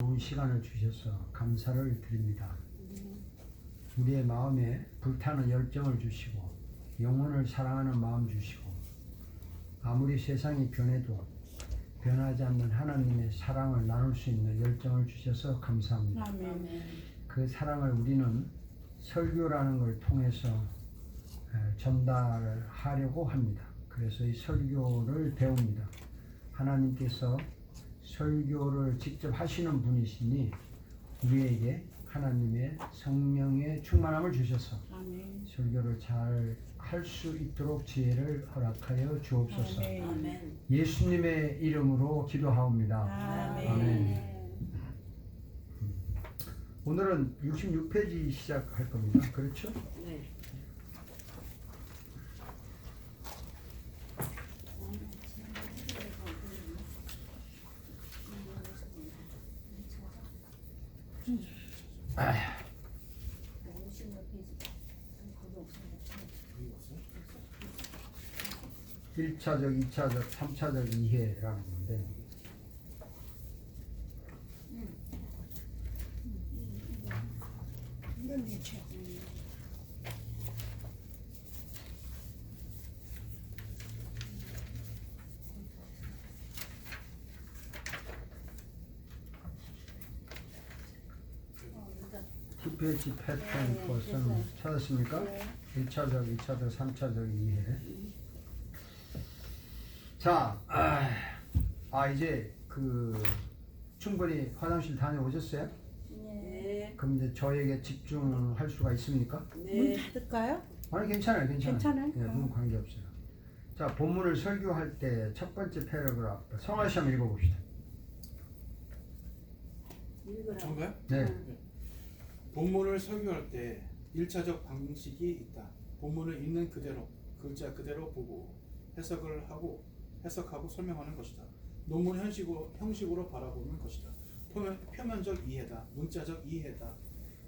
좋은 시간을 주셔서 감사를 드립니다. 우리의 마음에 불타는 열정을 주시고 영혼을 사랑하는 마음 주시고 아무리 세상이 변해도 변하지 않는 하나님의 사랑을 나눌 수 있는 열정을 주셔서 감사합니다. 아멘. 그 사랑을 우리는 설교라는 걸 통해서 전달하려고 합니다. 그래서 이 설교를 배웁니다. 하나님께서 설교를 직접 하시는 분이시니 우리에게 하나님의 성령의 충만함을 주셔서 아멘. 설교를 잘 할 수 있도록 지혜를 허락하여 주옵소서. 아멘. 예수님의 이름으로 기도하옵니다. 아멘. 오늘은 66페이지 시작할 겁니다. 그렇죠? 네. 아, 1차적, 2차적, 3차적 이해라는 건데 이건 내 책. 10페이지 패턴 것은 찾았습니까? 1차적, 2차적, 3차적 이해. 자, 이제 충분히 화장실 다녀오셨어요? 네. 그럼 이제 저에게 집중할 수가 있습니까? 문 네. 닫을까요? 아니 괜찮아요. 괜찮아요? 예, 그건 관계없어요. 자, 본문을 설교할 때 첫 번째 패러그래프 성화 씨 한번 읽어봅시다. 전가요? 네. 본문을 설교할 때 1차적 방식이 있다. 본문을 있는 그대로 글자 그대로 보고 해석하고 설명하는 것이다. 논문 형식으로 바라보는 것이다. 표면적 이해다. 문자적 이해다.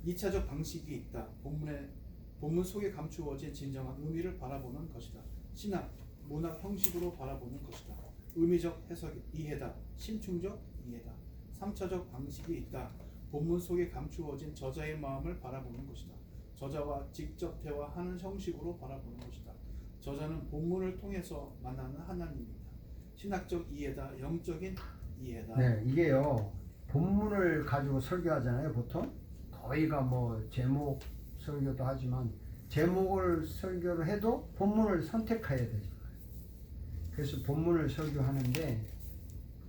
2차적 방식이 있다. 본문 속에 감추어진 진정한 의미를 바라보는 것이다. 신학, 문학 형식으로 바라보는 것이다. 의미적 해석 이해다. 심층적 이해다. 3차적 방식이 있다. 본문 속에 감추어진 저자의 마음을 바라보는 것이다. 저자와 직접 대화하는 형식으로 바라보는 것이다. 저자는 본문을 통해서 만나는 하나님입니다. 신학적 이해다. 영적인 이해다. 네, 이게요. 본문을 가지고 설교하잖아요. 보통 저희가 뭐 제목 설교도 하지만 제목을 설교를 해도 본문을 선택해야 되잖아요. 그래서 본문을 설교하는데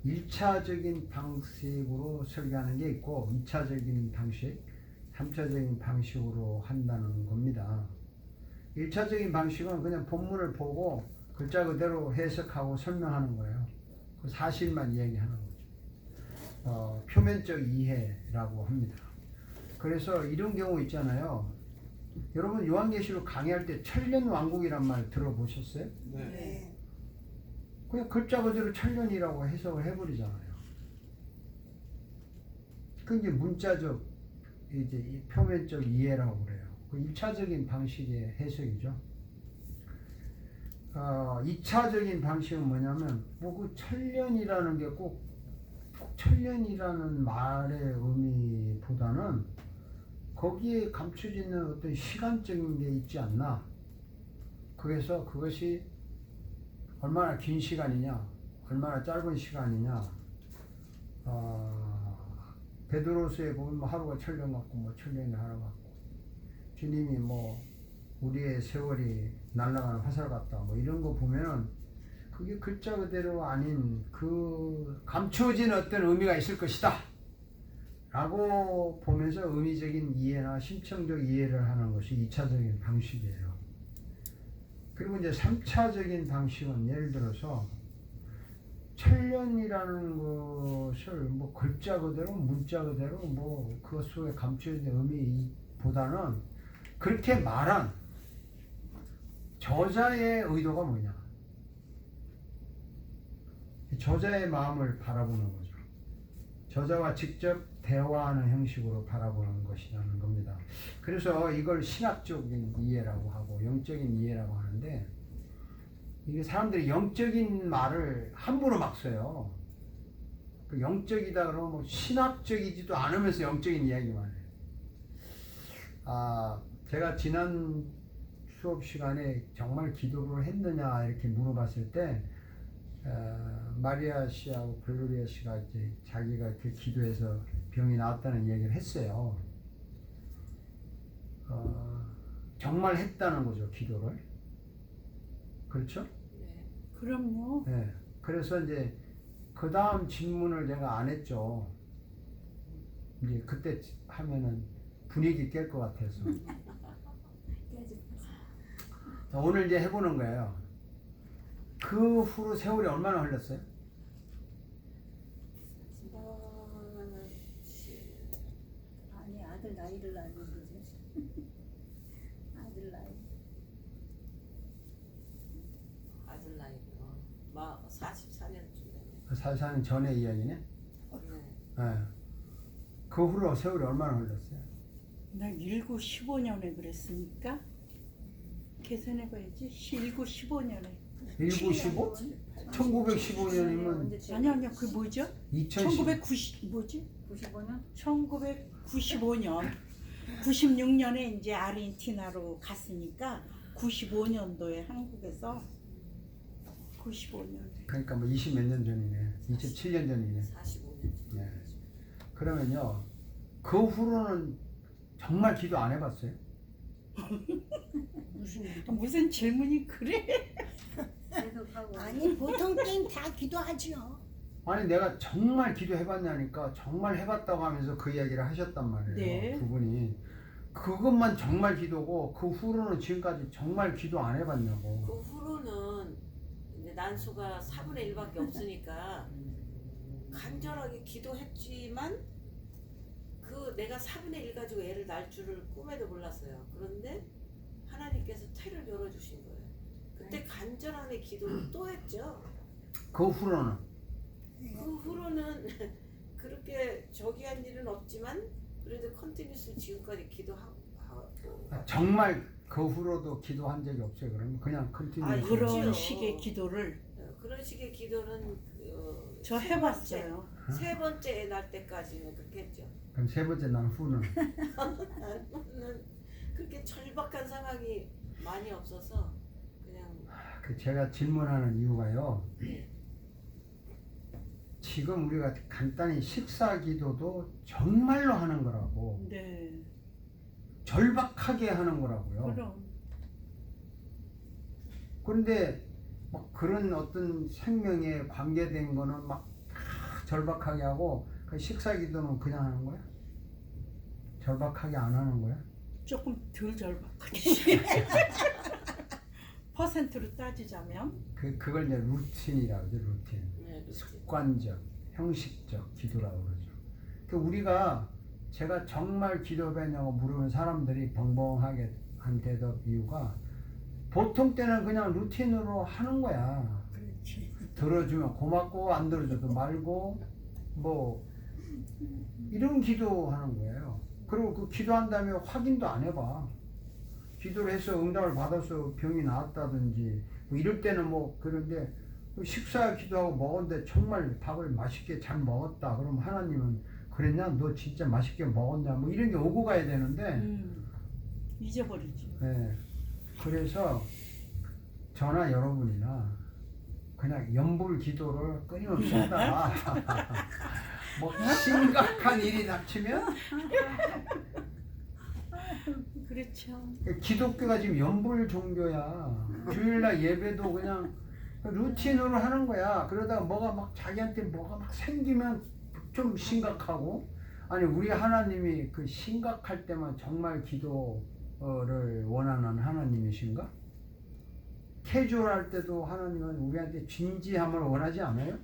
1차적인 방식으로 설교하는 게 있고 2차적인 방식, 3차적인 방식으로 한다는 겁니다. 1차적인 방식은 그냥 본문을 보고 글자 그대로 해석하고 설명하는 거예요. 그 사실만 이야기하는 거죠. 표면적 이해라고 합니다. 그래서 이런 경우 있잖아요. 여러분 요한계시록 강의할 때 천년왕국이란 말 들어보셨어요? 네. 그냥 글자 그대로 천년이라고 해석을 해버리잖아요. 그 이제 문자적, 이제 표면적 이해라고 그래요. 그 1차적인 방식의 해석이죠. 2차적인 방식은 뭐냐면, 그 천년이라는 게 꼭 천년이라는 말의 의미보다는 거기에 감춰져 있는 어떤 시간적인 게 있지 않나. 그래서 그것이 얼마나 긴 시간이냐, 얼마나 짧은 시간이냐. 베드로서에 보면 뭐 하루가 천년 같고 뭐 천년이 하루 같고, 주님이 뭐 우리의 세월이 날아가는 화살 같다 뭐 이런 거 보면은 그게 글자 그대로 아닌 그 감추어진 어떤 의미가 있을 것이다 라고 보면서 의미적인 이해나 심층적 이해를 하는 것이 2차적인 방식이에요. 그리고 이제 3차적인 방식은 예를 들어서 천년이라는 것을 뭐 글자 그대로 문자 그대로 뭐 그것 속에 감춰진 의미보다는 그렇게 말한 저자의 의도가 뭐냐, 저자의 마음을 바라보는 거죠. 저자와 직접 대화하는 형식으로 바라보는 것이라는 겁니다. 그래서 이걸 신학적인 이해라고 하고 영적인 이해라고 하는데, 이게 사람들이 영적인 말을 함부로 막 써요. 그 영적이다 그러면 뭐 신학적이지도 않으면서 영적인 이야기만 해요. 제가 지난 수업 시간에 정말 기도를 했느냐 이렇게 물어봤을 때 마리아 씨하고 글로리아 씨가 이제 자기가 그 기도해서 병이 나았다는 얘기를 했어요. 정말 했다는 거죠, 기도를. 그렇죠? 네. 그럼요. 네. 그래서 이제 그 다음 질문을 내가 안 했죠. 이제 그때 하면은 분위기 깰 것 같아서. 자, 오늘 이제 해보는 거예요. 그 후로 세월이 얼마나 흘렀어요? 아니 아들 나이를 알고 그러지. 아들 나이. 아들 나이 44년쯤 되네. 44년 전의 이야기네? 네. 네. 그 후로 세월이 얼마나 흘렀어요? 나 19, 15년에 그랬으니까 계산해봐야지. 19, 15년에. 1915? 1915년이면 아니요. 그 뭐죠? 2010. 1990 뭐지? 95년? 1995년. 96년에 이제 아르헨티나로 갔으니까 95년도에 한국에서 95년. 그러니까 뭐 20 몇 년 전이네. 27년 전이네. 45년. 네. 그러면요. 그 후로는 정말 기도 안 해봤어요? 무슨 질문이 그래? 계속하고. 아니 보통 게임 다 기도하지요. 아니 내가 정말 기도해봤냐니까 정말 해봤다고 하면서 그 이야기를 하셨단 말이에요. 네. 두 분이. 그것만 정말 기도고 그 후로는 지금까지 정말 기도 안 해봤냐고. 그 후로는 이제 난수가 4분의 1밖에 없으니까 간절하게 기도했지만 그 내가 4분의 1 가지고 애를 낳을 줄을 꿈에도 몰랐어요. 그런데 하나님께서 태를 열어주신 거예요. 그때 간절하게 기도를 또 했죠. 그 후로는 그 후로는 그렇게 저기한 일은 없지만 그래도 컨티뉴스 지금까지 기도하고 정말 그 후로도 기도한 적이 없어요. 그러면 그냥 컨티뉴. 아, 그런 있지요. 식의 기도를 그런 식의 기도는 저 해봤어요. 세 번째 애 낳을 때까지는 그렇게 했죠. 그럼 세 번째 난 후는 나는 그렇게 절박한 상황이 많이 없어서 그냥 그 제가 질문하는 이유가요. 네. 지금 우리가 간단히 식사 기도도 정말로 하는 거라고 네. 절박하게 하는 거라고요. 그럼 그런데 막 그런 어떤 생명에 관계된 거는 막 절박하게 하고 그 식사 기도는 그냥 하는 거야? 절박하게 안 하는 거야? 조금 덜 절박하게. 퍼센트로 따지자면 그걸 이제 루틴이라고 하죠. 루틴. 네, 그렇지. 습관적, 형식적 기도라고 그러죠. 그 우리가 제가 정말 기도했냐고 물으면 사람들이 벙벙하게 한 대답 이유가 보통 때는 그냥 루틴으로 하는 거야. 그렇지. 들어주면 고맙고 안 들어줘도 말고 뭐 이런 기도하는 거예요. 그리고 그 기도한 다음에 확인도 안 해봐. 기도를 해서 응답을 받아서 병이 나았다든지 뭐 이럴 때는 뭐 그런데 식사 기도하고 먹었는데 정말 밥을 맛있게 잘 먹었다. 그럼 하나님은 그랬냐? 너 진짜 맛있게 먹었냐? 뭐 이런 게 오고 가야 되는데 잊어버리지. 네. 그래서 저나 여러분이나 그냥 연불 기도를 끊임없이 하다가 뭐 심각한 일이 닥치면 그렇죠. 기독교가 지금 연불 종교야. 주일날 예배도 그냥 루틴으로 하는 거야. 그러다가 뭐가 막 자기한테 뭐가 막 생기면 좀 심각하고 아니 우리 하나님이 그 심각할 때만 정말 기도를 원하는 하나님이신가? 캐주얼할 때도 하나님은 우리한테 진지함을 원하지 않아요?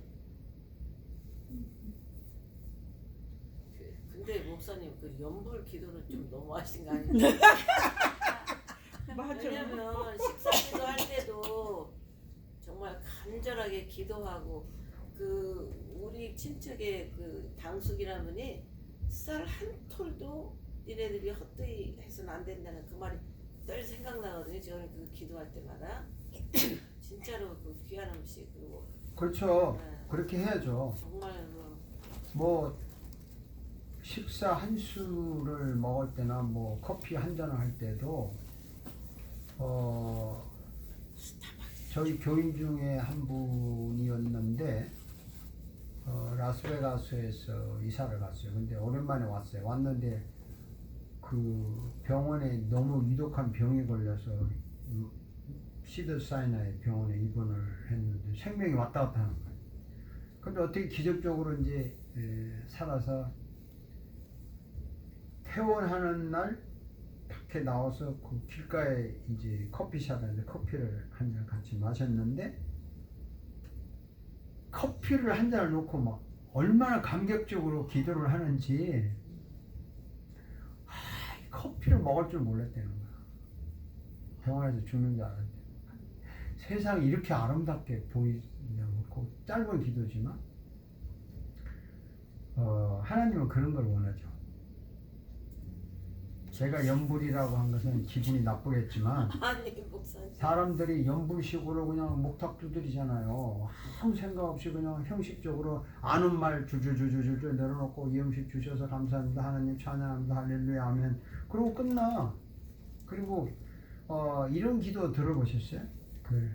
근데 목사님 그 연불 기도는 좀 너무하신 거 아니에요? 맞아. 왜냐면 식사 기도할 때도 정말 간절하게 기도하고 그 우리 친척의 그 당숙이라는 분이 쌀 한 톨도 니네들이 헛되이 해서는 안 된다는 그 말이 늘 생각나거든요. 저는 그 기도할 때마다 진짜로 그 귀한 음식 그리고 그렇죠. 네. 그렇게 해야죠. 정말 그 뭐 식사 한 수를 먹을 때나 뭐 커피 한 잔을 할 때도 저희 교인 중에 한 분이었는데 라스베가스에서 이사를 갔어요. 근데 오랜만에 왔어요. 왔는데 그 병원에 너무 위독한 병이 걸려서 시드사이나의 병원에 입원을 했는데 생명이 왔다 갔다 하는 거예요. 근데 어떻게 기적적으로 이제 살아서 퇴원하는 날 밖에 나와서 그 길가에 이제 커피숍에 커피를 한 잔 같이 마셨는데 커피를 한 잔을 놓고 막 얼마나 감격적으로 기도를 하는지 커피를 먹을 줄 몰랐다는 거야. 병원에서 죽는 줄 알았대. 세상이 이렇게 아름답게 보이냐고. 그 짧은 기도지만 하나님은 그런 걸 원하죠. 제가 연불이라고 한 것은 기분이 나쁘겠지만 아니 목사님. 사람들이 연불식으로 그냥 목탁 두드리잖아요. 아무 생각 없이 그냥 형식적으로 아는 말 줄줄줄줄줄 내려놓고 이 음식 주셔서 감사합니다. 하나님 찬양합니다. 할렐루야 아멘. 그러고 끝나. 그리고 이런 기도 들어보셨어요? 그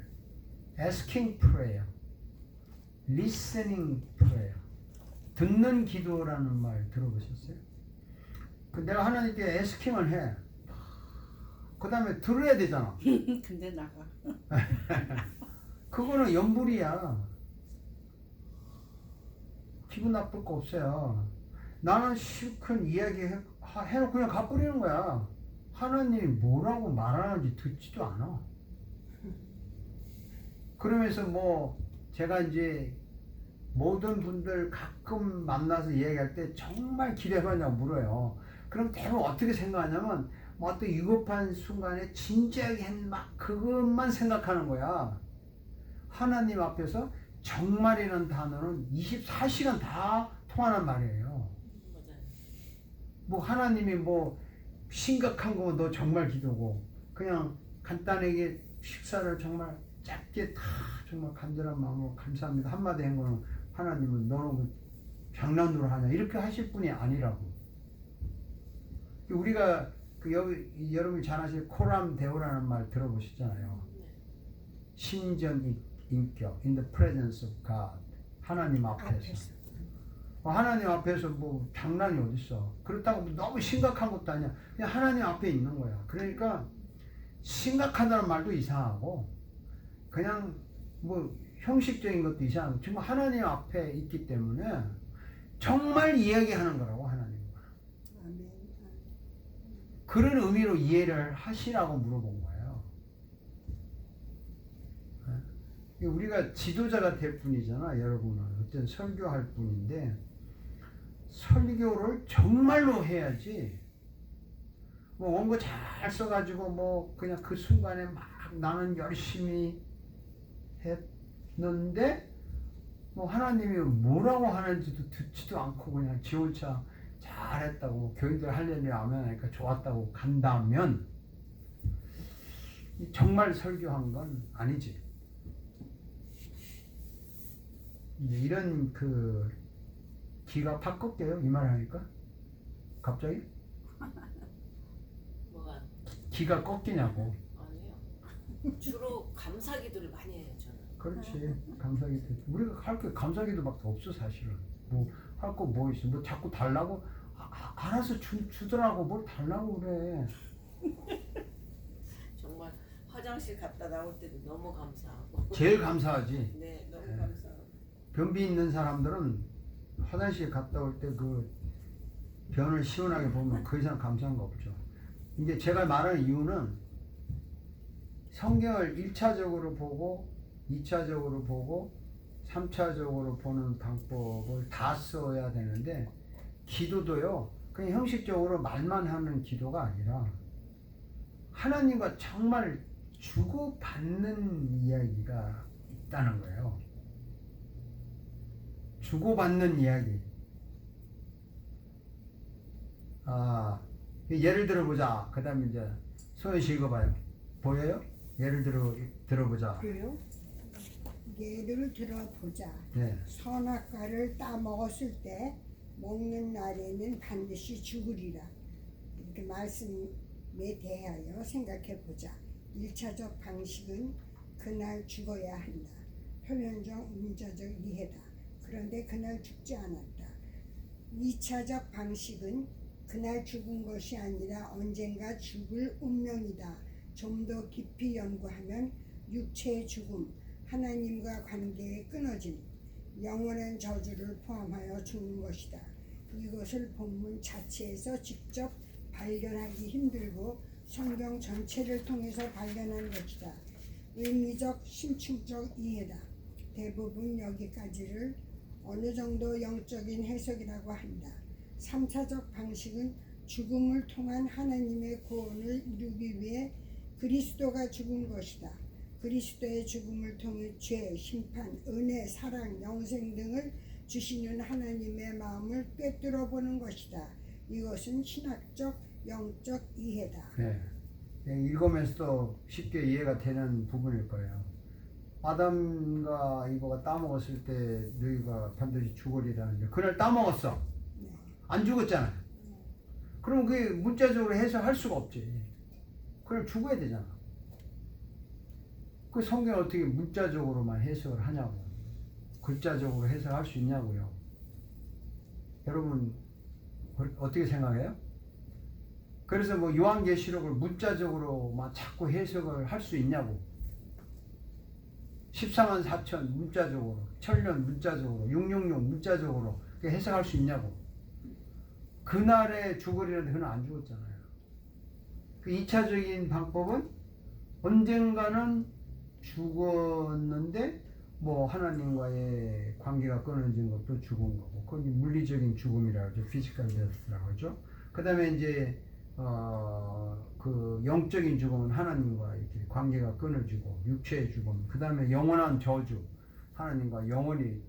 asking prayer, listening prayer, 듣는 기도라는 말 들어보셨어요? 그 내가 하나님께 에스킹을 해. 그 다음에 들어야 되잖아. 근데 나가. 그거는 연불이야. 기분 나쁠 거 없어요. 나는 실컷 이야기 해놓고 그냥 가버리는 거야. 하나님이 뭐라고 말하는지 듣지도 않아. 그러면서 뭐 제가 이제 모든 분들 가끔 만나서 이야기할 때 정말 기대하냐고 물어요. 그럼 대부분 어떻게 생각하냐면 뭐 어떤 위급한 순간에 진지하게 막 그것만 생각하는 거야. 하나님 앞에서 정말이라는 단어는 24시간 다 통하는 말이에요. 맞아요. 뭐 하나님이 뭐 심각한 거 너 정말 기도고 그냥 간단하게 식사를 정말 짧게 다 정말 간절한 마음으로 감사합니다 한마디 한 거는 하나님은 너는 그 장난으로 하냐 이렇게 하실 분이 아니라고. 우리가 그 여러분이 잘 아실 코람 데오라는 말 들어보셨잖아요. 신전 인격, in the presence of God. 하나님 앞에서. 하나님 앞에서 뭐 장난이 어딨어. 그렇다고 너무 심각한 것도 아니야. 그냥 하나님 앞에 있는 거야. 그러니까 심각하다는 말도 이상하고 그냥 뭐 형식적인 것도 이상하고 정말 하나님 앞에 있기 때문에 정말 이야기하는 거라고 하나님. 아멘. 그런 의미로 이해를 하시라고 물어본 거예요. 우리가 지도자가 될 뿐이잖아. 여러분은 어떤 설교할 뿐인데 설교를 정말로 해야지. 뭐 원고 잘 써가지고 뭐 그냥 그 순간에 막 나는 열심히 했는데 뭐 하나님이 뭐라고 하는지도 듣지도 않고 그냥 지 혼자 잘했다고 교인들 할렐루야 아멘 하니까 좋았다고 간다면 정말 설교한 건 아니지. 이제 이런 그 기가 팍 꺾여요 이 말 하니까 갑자기 뭐가 기가 꺾이냐고. 아니에요. 주로 감사기도를 많이 해요 저는. 그렇지 감사기도 우리가 할 게 감사기도밖에 없어 사실은. 뭐 할 거 뭐 있어 뭐 자꾸 달라고 알아서 주더라고 뭘 달라고 그래. 정말 화장실 갔다 나올 때도 너무 감사하고. 제일 감사하지. 네, 너무 네. 감사하고. 변비 있는 사람들은 화장실 갔다 올 때 그 변을 시원하게 보면 그 이상 감사한 거 없죠. 이제 제가 말하는 이유는 성경을 1차적으로 보고 2차적으로 보고 3차적으로 보는 방법을 다 써야 되는데 기도도요 그냥 형식적으로 말만 하는 기도가 아니라 하나님과 정말 주고받는 이야기가 있다는 거예요. 주고받는 이야기. 예를 들어보자. 그 다음에 이제 소연 씨 읽어봐요. 보여요? 예를 들어보자. 그래요? 예를 들어보자. 네. 선악과를 따먹었을 때 먹는 날에는 반드시 죽으리라. 이렇게 말씀에 대하여 생각해 보자. 1차적 방식은 그날 죽어야 한다. 표면적 문자적 이해다. 그런데 그날 죽지 않았다. 2차적 방식은 그날 죽은 것이 아니라 언젠가 죽을 운명이다. 좀 더 깊이 연구하면 육체의 죽음, 하나님과 관계의 끊어짐, 영원한 저주를 포함하여 죽는 것이다. 이것을 본문 자체에서 직접 발견하기 힘들고 성경 전체를 통해서 발견한 것이다. 의미적 심층적 이해다. 대부분 여기까지를 어느 정도 영적인 해석이라고 한다. 3차적 방식은 죽음을 통한 하나님의 구원을 이루기 위해 그리스도가 죽은 것이다. 그리스도의 죽음을 통해 죄, 심판, 은혜, 사랑, 영생 등을 주시는 하나님의 마음을 꿰뚫어 보는 것이다. 이것은 신학적, 영적 이해다. 네. 읽으면서도 쉽게 이해가 되는 부분일 거예요. 아담과 이거가 따먹었을 때 너희가 반드시 죽으리라는데 그날 따먹었어. 네. 안 죽었잖아. 그럼 그게 문자적으로 해석할 수가 없지. 그날 죽어야 되잖아. 그 성경 어떻게 문자적으로만 해석을 하냐고. 글자적으로 해석할 수 있냐고요. 여러분 어떻게 생각해요? 그래서 뭐 요한계시록을 문자적으로만 자꾸 해석을 할 수 있냐고. 14만 4천 문자적으로, 천년 문자적으로, 666 문자적으로 해석할 수 있냐고. 그날에 죽으리는데 그는 안 죽었잖아요. 그 2차적인 방법은 언젠가는 죽었는데 뭐 하나님과의 관계가 끊어진 것도 죽은 거고, 그건 물리적인 죽음이라고 하죠. 피지컬 데스라고 하죠. 그 다음에 이제 그 영적인 죽음은 하나님과 이렇게 관계가 끊어지고, 육체의 죽음, 그 다음에 영원한 저주, 하나님과 영원히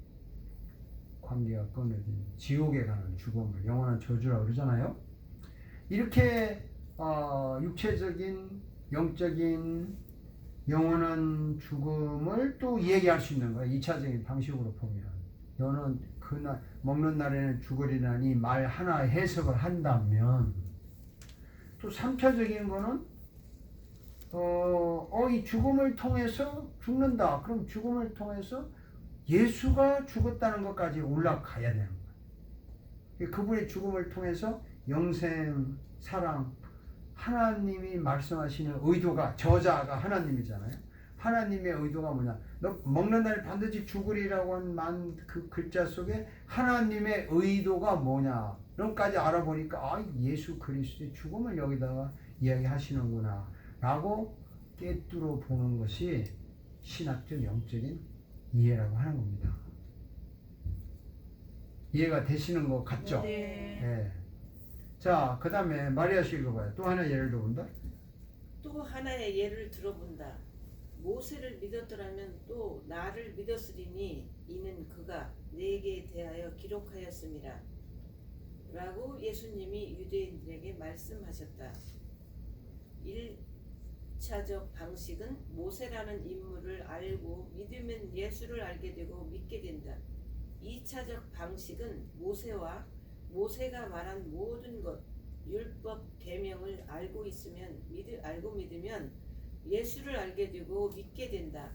관계가 끊어진 지옥에 가는 죽음을 영원한 저주라고 그러잖아요. 이렇게 육체적인, 영적인, 영원한 죽음을 또 얘기할 수 있는 거예요. 2차적인 방식으로 보면. 너는 그날 먹는 날에는 죽으리라니 말 하나 해석을 한다면, 또 3차적인 거는 이 죽음을 통해서 죽는다. 그럼 죽음을 통해서 예수가 죽었다는 것까지 올라가야 되는 거예요. 그분의 죽음을 통해서 영생, 사랑, 하나님이 말씀하시는 의도가, 저자가 하나님이잖아요. 하나님의 의도가 뭐냐? 너 먹는 날에 반드시 죽으리라고 한 그 글자 속에 하나님의 의도가 뭐냐? 이런까지 알아보니까 예수 그리스도의 죽음을 여기다가 이야기하시는구나 라고 꿰뚫어 보는 것이 신학적 영적인 이해라고 하는 겁니다. 이해가 되시는 것 같죠? 네. 네. 자, 그 다음에 마리아 씨 읽어봐요. 또 하나 예를 들어본다. 또 하나의 예를 들어본다. 모세를 믿었더라면 또 나를 믿었으리니 이는 그가 내게 대하여 기록하였음이라 라고 예수님이 유대인들에게 말씀하셨다. 1차적 방식은 모세라는 인물을 알고 믿으면 예수를 알게 되고 믿게 된다. 2차적 방식은 모세가 말한 모든 것, 율법 계명을 알고 있으면 믿으면 예수를 알게 되고 믿게 된다.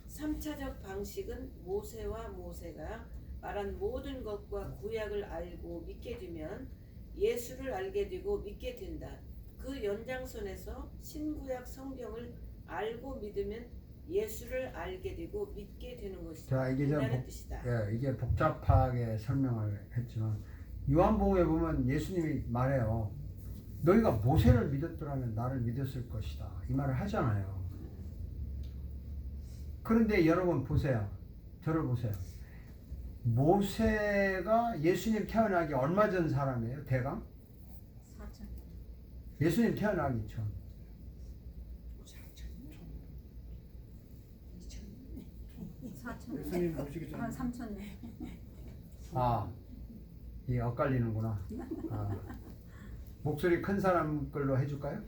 3차적 방식은 모세가 말한 모든 것과 구약을 알고 믿게 되면 예수를 알게 되고 믿게 된다. 그 연장선에서 신구약 성경을 알고 믿으면 예수를 알게 되고 믿게 되는 것이다. 자, 이게 좀 뜻이다. 이게 복잡하게 설명을 했지만 요한복음에 보면 예수님이 말해요. 너희가 모세를 믿었더라면 나를 믿었을 것이다. 이 말을 하잖아요. 그런데 여러분 보세요. 저를 보세요. 모세가 예수님 태어나기 얼마 전 사람이에요? 대강? 4천. 예수님 태어나기 전. 4천. 예수님 오시기 전에. 한 3천 년. 이게 엇갈리는구나. 목소리 큰 사람 걸로 해줄까요?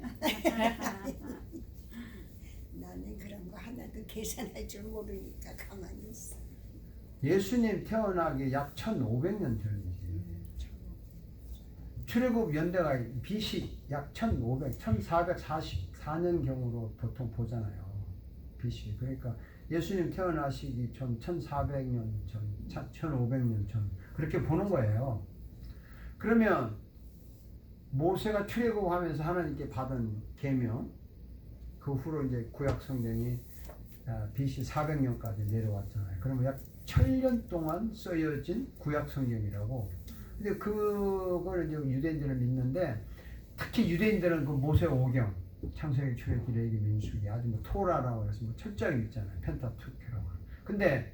나는 그런 거 하나도 계산할 줄 모르니까 가만히 있어. 예수님 태어나기 약 1500년 전이지. 출애굽 연대가 BC 약 1444년경으로 보통 보잖아요. BC. 그러니까 예수님 태어나시기 전 1400년 전, 1500년 전 그렇게 보는 거예요. 그러면 모세가 출애굽하면서 하나님께 받은 계명, 그 후로 이제 구약 성경이 BC 400년까지 내려왔잖아요. 그러면 약 1000년 동안 쓰여진 구약 성경이라고. 근데 그걸 이제 유대인들은 믿는데, 특히 유대인들은 그 모세 오경, 창세기, 출애굽기, 레위기, 민수기, 아주 뭐 토라라고 해서 뭐 철저하게 믿잖아요. 펜타투키라고. 근데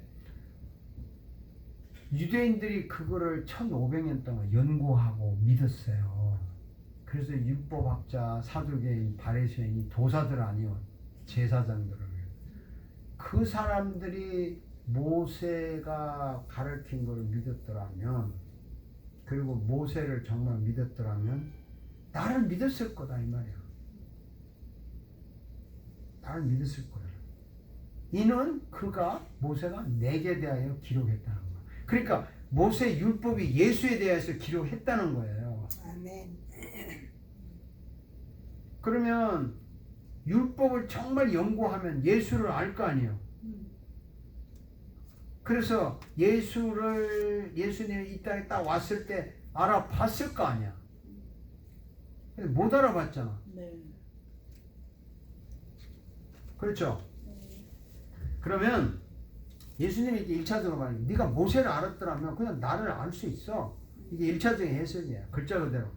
유대인들이 그거를 1500년 동안 연구하고 믿었어요. 그래서 율법학자, 사두개인, 바리새인이 도사들 아니요, 제사장들을. 그 사람들이 모세가 가르친 걸 믿었더라면, 그리고 모세를 정말 믿었더라면 나를 믿었을 거다 이 말이야. 나를 믿었을 거야. 이는 그가 모세가 내게 대하여 기록했다는 거야. 그러니까 모세 율법이 예수에 대해서 기록했다는 거예요. 아멘. 그러면 율법을 정말 연구하면 예수를 알 거 아니에요. 그래서 예수님이 이 땅에 딱 왔을 때 알아봤을 거 아니야. 근데 못 알아봤잖아. 네. 그렇죠? 그러면 예수님이 이렇게 1차적으로 말해요. 네가 모세를 알았더라면 그냥 나를 알 수 있어. 이게 1차적인 해석이야. 글자 그대로.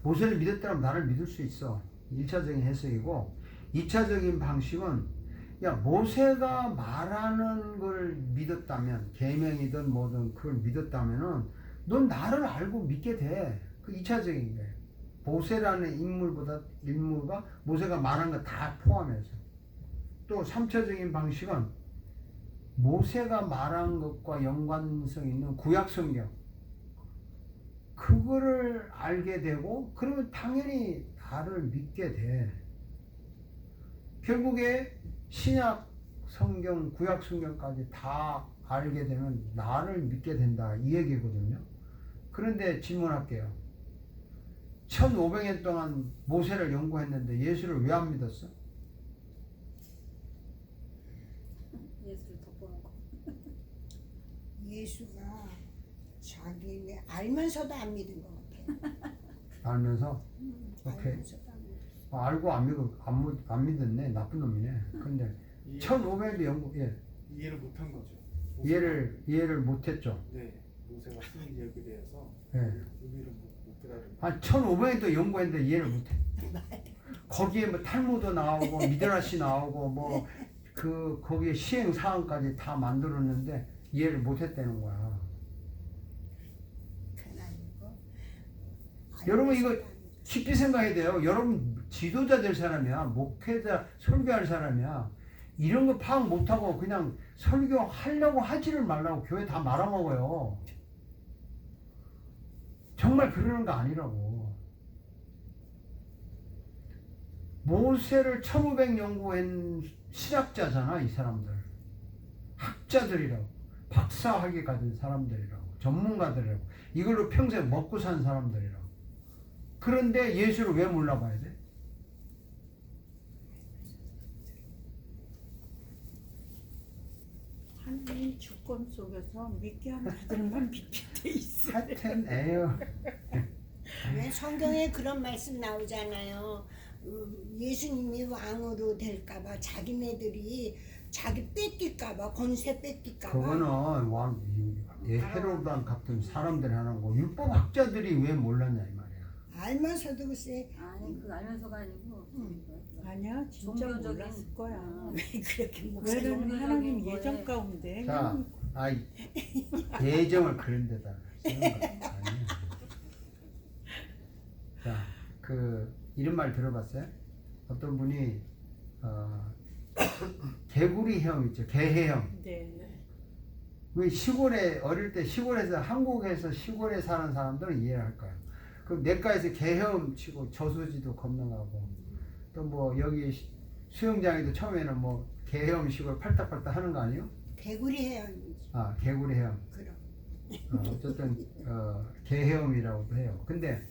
모세를 믿었더라면 나를 믿을 수 있어. 1차적인 해석이고, 2차적인 방식은 야, 모세가 말하는 걸 믿었다면, 계명이든 뭐든 그걸 믿었다면은 넌 나를 알고 믿게 돼. 그 2차적인 거예요. 모세라는 인물과 모세가 말한 거 다 포함해서. 또 3차적인 방식은 모세가 말한 것과 연관성 있는 구약 성경, 그거를 알게 되고, 그러면 당연히 나를 믿게 돼. 결국에 신약 성경, 구약 성경까지 다 알게 되면 나를 믿게 된다 이 얘기거든요. 그런데 질문할게요. 1500년 동안 모세를 연구했는데 예수를 왜 안 믿었어? 예수를 덮어놓고. 예수가 자기네 알면서도 안 믿은 것 같아요. 알면서? 오케이. 알면서도 안 믿었어. 알고 안 믿었네. 나쁜 놈이네. 근데 1500년 연구, 이해를 못한 거죠. 이해를 못했죠. 네, 모세가 쓴 이야기에 대해서 예. 의미를 못 깨달은. 한 1500년도 연구했는데 이해를 못해. 거기에 뭐 탈무드 나오고 미드라시 나오고 뭐 거기에 시행 사항까지 다 만들었는데 이해를 못했다는 거야. 그건 아니고. 여러분 이거 알면서도 안 믿었어. 깊이 생각해야 돼요. 여러분 지도자 될 사람이야, 목회자, 설교할 사람이야. 이런 거 파악 못하고 그냥 설교하려고 하지를 말라고 교회 다 말아먹어요. 정말 그러는 거 아니라고. 모세를 1500 연구한 실학자잖아 이 사람들. 학자들이라고. 박사학위 가진 사람들이라고. 전문가들이라고. 이걸로 평생 먹고 산 사람들이라고. 그런데 예수를 왜 몰라봐야 돼? 하나님 주권 속에서 믿게 한 자들만 믿게 돼 있어. 하여튼 에요. 왜 성경에 그런 말씀 나오잖아요. 예수님이 왕으로 될까봐 자기네들이 자기 뺏길까봐 권세 뺏길까봐. 그거는 헤로드 같은 사람들이 하는 거. 율법학자들이 왜 몰랐냐 이 말이야. 알면서도 글쎄 아니 그 알면서가 아니고. 아니야, 진짜 종교적인- 몰랐을 거야. 왜 그렇게 왜냐면 목사님 하나님 거에- 예정 가운데 자, 예정을 그런 데다 쓰는 거 아니야. 자, 이런 말 들어봤어요? 어떤 분이 개구리형 있죠, 개해형. 네. 왜 시골에 어릴 때 시골에서 한국에서 시골에 사는 사람들은 이해를 할 거야. 그럼 내과에서 개헤엄 치고 저수지도 건너가고 또 뭐 여기 수영장에도 처음에는 뭐 개헤엄식으로 팔딱팔딱 하는 거 아니에요? 개구리 헤엄이지. 아 개구리 헤엄. 그럼. 어쨌든 개헤엄이라고도 해요. 근데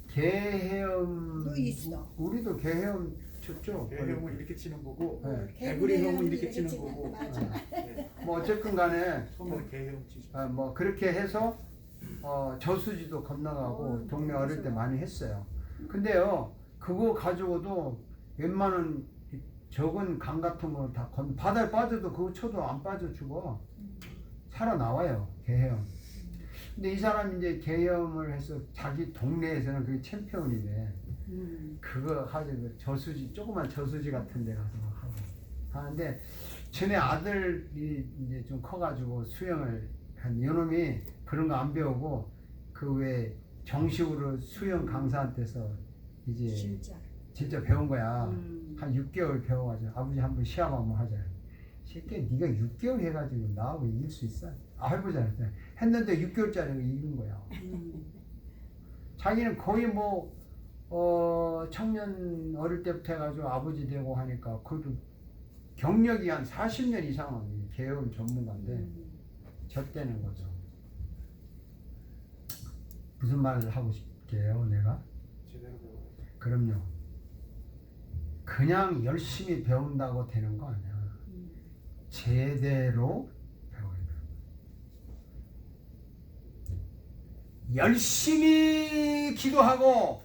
개헤엄 또 있어. 우리도 개헤엄 쳤죠. 개형은 이렇게 치는 거고 네. 개구리 형은 헤엄이 이렇게 치는 치는 거고. 맞아. 네. 뭐 어쨌든 간에 처음에 개형 치죠. 뭐 그렇게 해서 저수지도 건너가고 동네 어릴 때 많이 했어요. 근데요 그거 가지고도 웬만한 적은 강 같은 거 다 바다에 빠져도 그거 쳐도 안 빠져 죽어. 살아나와요 개헤엄. 근데 이 사람이 이제 개헤엄을 해서 자기 동네에서는 그게 챔피언이네. 그거 가지고 저수지 조그만 저수지 같은 데 가서 막 하고 하는데 전에 아들이 이제 좀 커가지고 수영을 한 이놈이 그런 거 안 배우고 그 외 정식으로 수영 강사한테서 이제 진짜. 배운 거야. 한 6개월 배워가지고 아버지 한번 시합 한번 하자. 새끼 네가 6개월 해가지고 나하고 이길 수 있어? 해보자. 했는데 6개월짜리가 이긴 거야. 자기는 거의 뭐 청년 어릴 때부터 해가지고 아버지 되고 하니까 그래도 경력이 한 40년 이상은 개he엄 전문가인데 젖대는 거죠. 무슨 말을 하고 싶게요 내가? 제대로 배워요. 그럼요. 그냥 열심히 배운다고 되는 거 아니야. 제대로 배워야 돼. 열심히 기도하고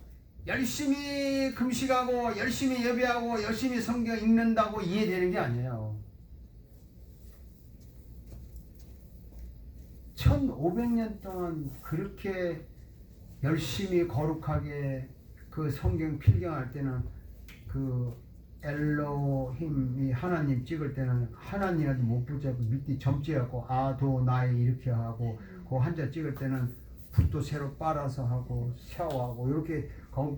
열심히 금식하고 열심히 예배하고 열심히 성경 읽는다고 이해되는 게 아니에요. 1500년 동안 그렇게 열심히 거룩하게 그 성경 필경할 때는 그 엘로힘이 하나님 찍을 때는 하나님이라도 못 붙잡고 밑에 점 찍어갖고 아도나이 이렇게 하고 그 한자 찍을 때는 붓도 새로 빨아서 하고 샤워하고 이렇게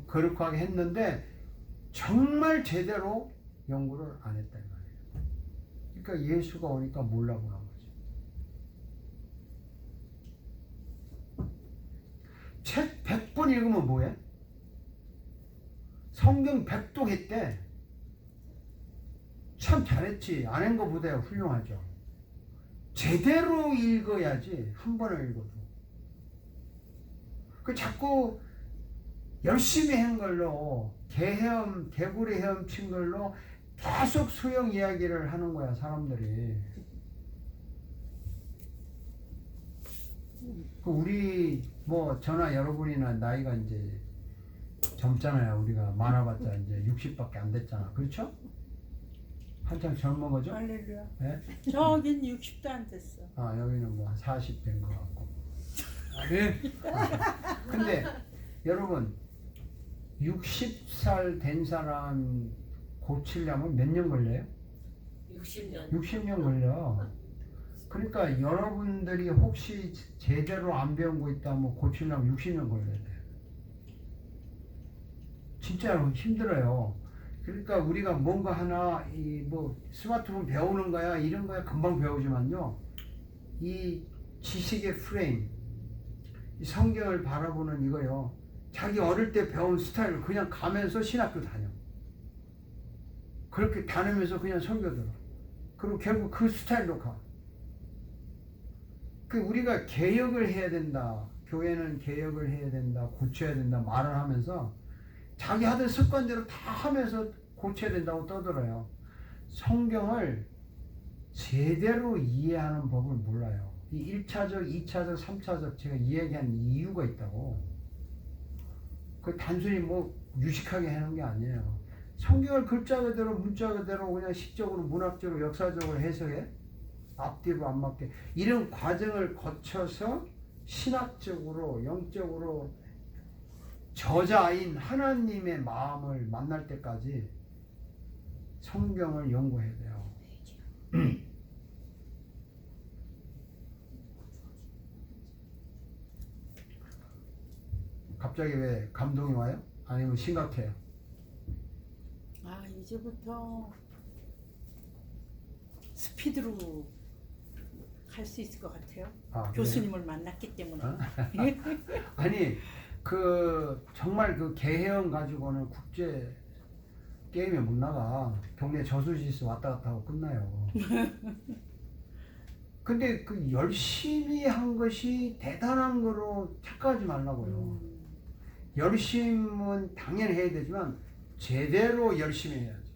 거룩하게 했는데 정말 제대로 연구를 안 했다 이 말이에요. 그러니까 예수가 오니까 몰라보는 거죠. 책 100번 읽으면 뭐해? 성경 100독 했대. 참 잘했지. 안 한 거보다 훌륭하죠. 제대로 읽어야지 한 번을 읽어도. 그 자꾸 열심히 한 걸로 개헤엄, 개구리 헤엄 친 걸로 계속 수영 이야기를 하는 거야 사람들이. 그 우리 뭐 저나 여러분이나 나이가 이제 젊잖아요. 우리가 많아봤자 이제 60밖에 안 됐잖아. 그렇죠? 한참 젊은 거죠? 할렐루야. 네? 저긴 60도 안 됐어. 아 여기는 뭐 40 된 거 같고. 아멘. 근데 여러분 60살 된 사람 고치려면 몇 년 걸려요? 60년. 60년 걸려. 그러니까 여러분들이 혹시 제대로 안 배운 거 있다면 고치려면 60년 걸려야 돼. 진짜로 힘들어요. 그러니까 우리가 뭔가 하나 이 뭐 스마트폰 배우는 거야 이런 거야 금방 배우지만요. 이 지식의 프레임, 이 성경을 바라보는 이거요. 자기 어릴 때 배운 스타일을 그냥 가면서 신학교 다녀. 그렇게 다니면서 그냥 설교 들어. 그리고 결국 그 스타일로 가. 그 우리가 개혁을 해야 된다. 교회는 개혁을 해야 된다. 고쳐야 된다. 말을 하면서 자기 하던 습관대로 다 하면서 고쳐야 된다고 떠들어요. 성경을 제대로 이해하는 법을 몰라요. 이 1차적, 2차적, 3차적 제가 이야기한 이유가 있다고. 그 단순히 뭐 유식하게 하는 게 아니에요. 성경을 글자 그대로 문자 그대로 그냥 시적으로 문학적으로 역사적으로 해석해. 앞뒤로 안 맞게 이런 과정을 거쳐서 신학적으로 영적으로 저자인 하나님의 마음을 만날 때까지 성경을 연구해야 돼요. 갑자기 왜 감동이 와요? 아니면 심각해요? 아 이제부터 스피드로 갈 수 있을 것 같아요. 아, 교수님을 만났기 때문에. 아니 그 정말 그 개헤엄 가지고는 국제 게임에 못 나가. 동네 저수지에서 왔다 갔다 하고 끝나요. 근데 그 열심히 한 것이 대단한 거로 착각하지 말라고요. 열심은 당연히 해야 되지만 제대로 열심히 해야지.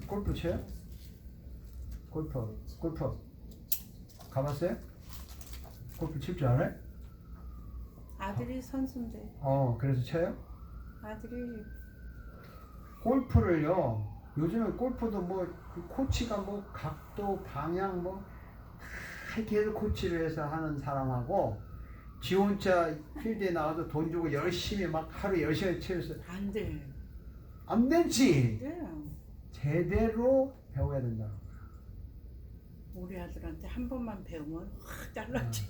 골프 쳐요? 골프 가봤어요? 골프 칠 줄 알아요? 아들이 선수인데 그래서 쳐요? 아들이 골프를요. 요즘에 골프도 뭐 코치가 뭐 각도 방향 뭐 이렇게 해서 코치를 해서 하는 사람하고 지 혼자 필드에 나가서 돈 주고 열심히 막 하루 10시간 치면서 안 돼. 안 되지. 네. 제대로 배워야 된다. 우리 아들한테 한 번만 배우면 확 달라져.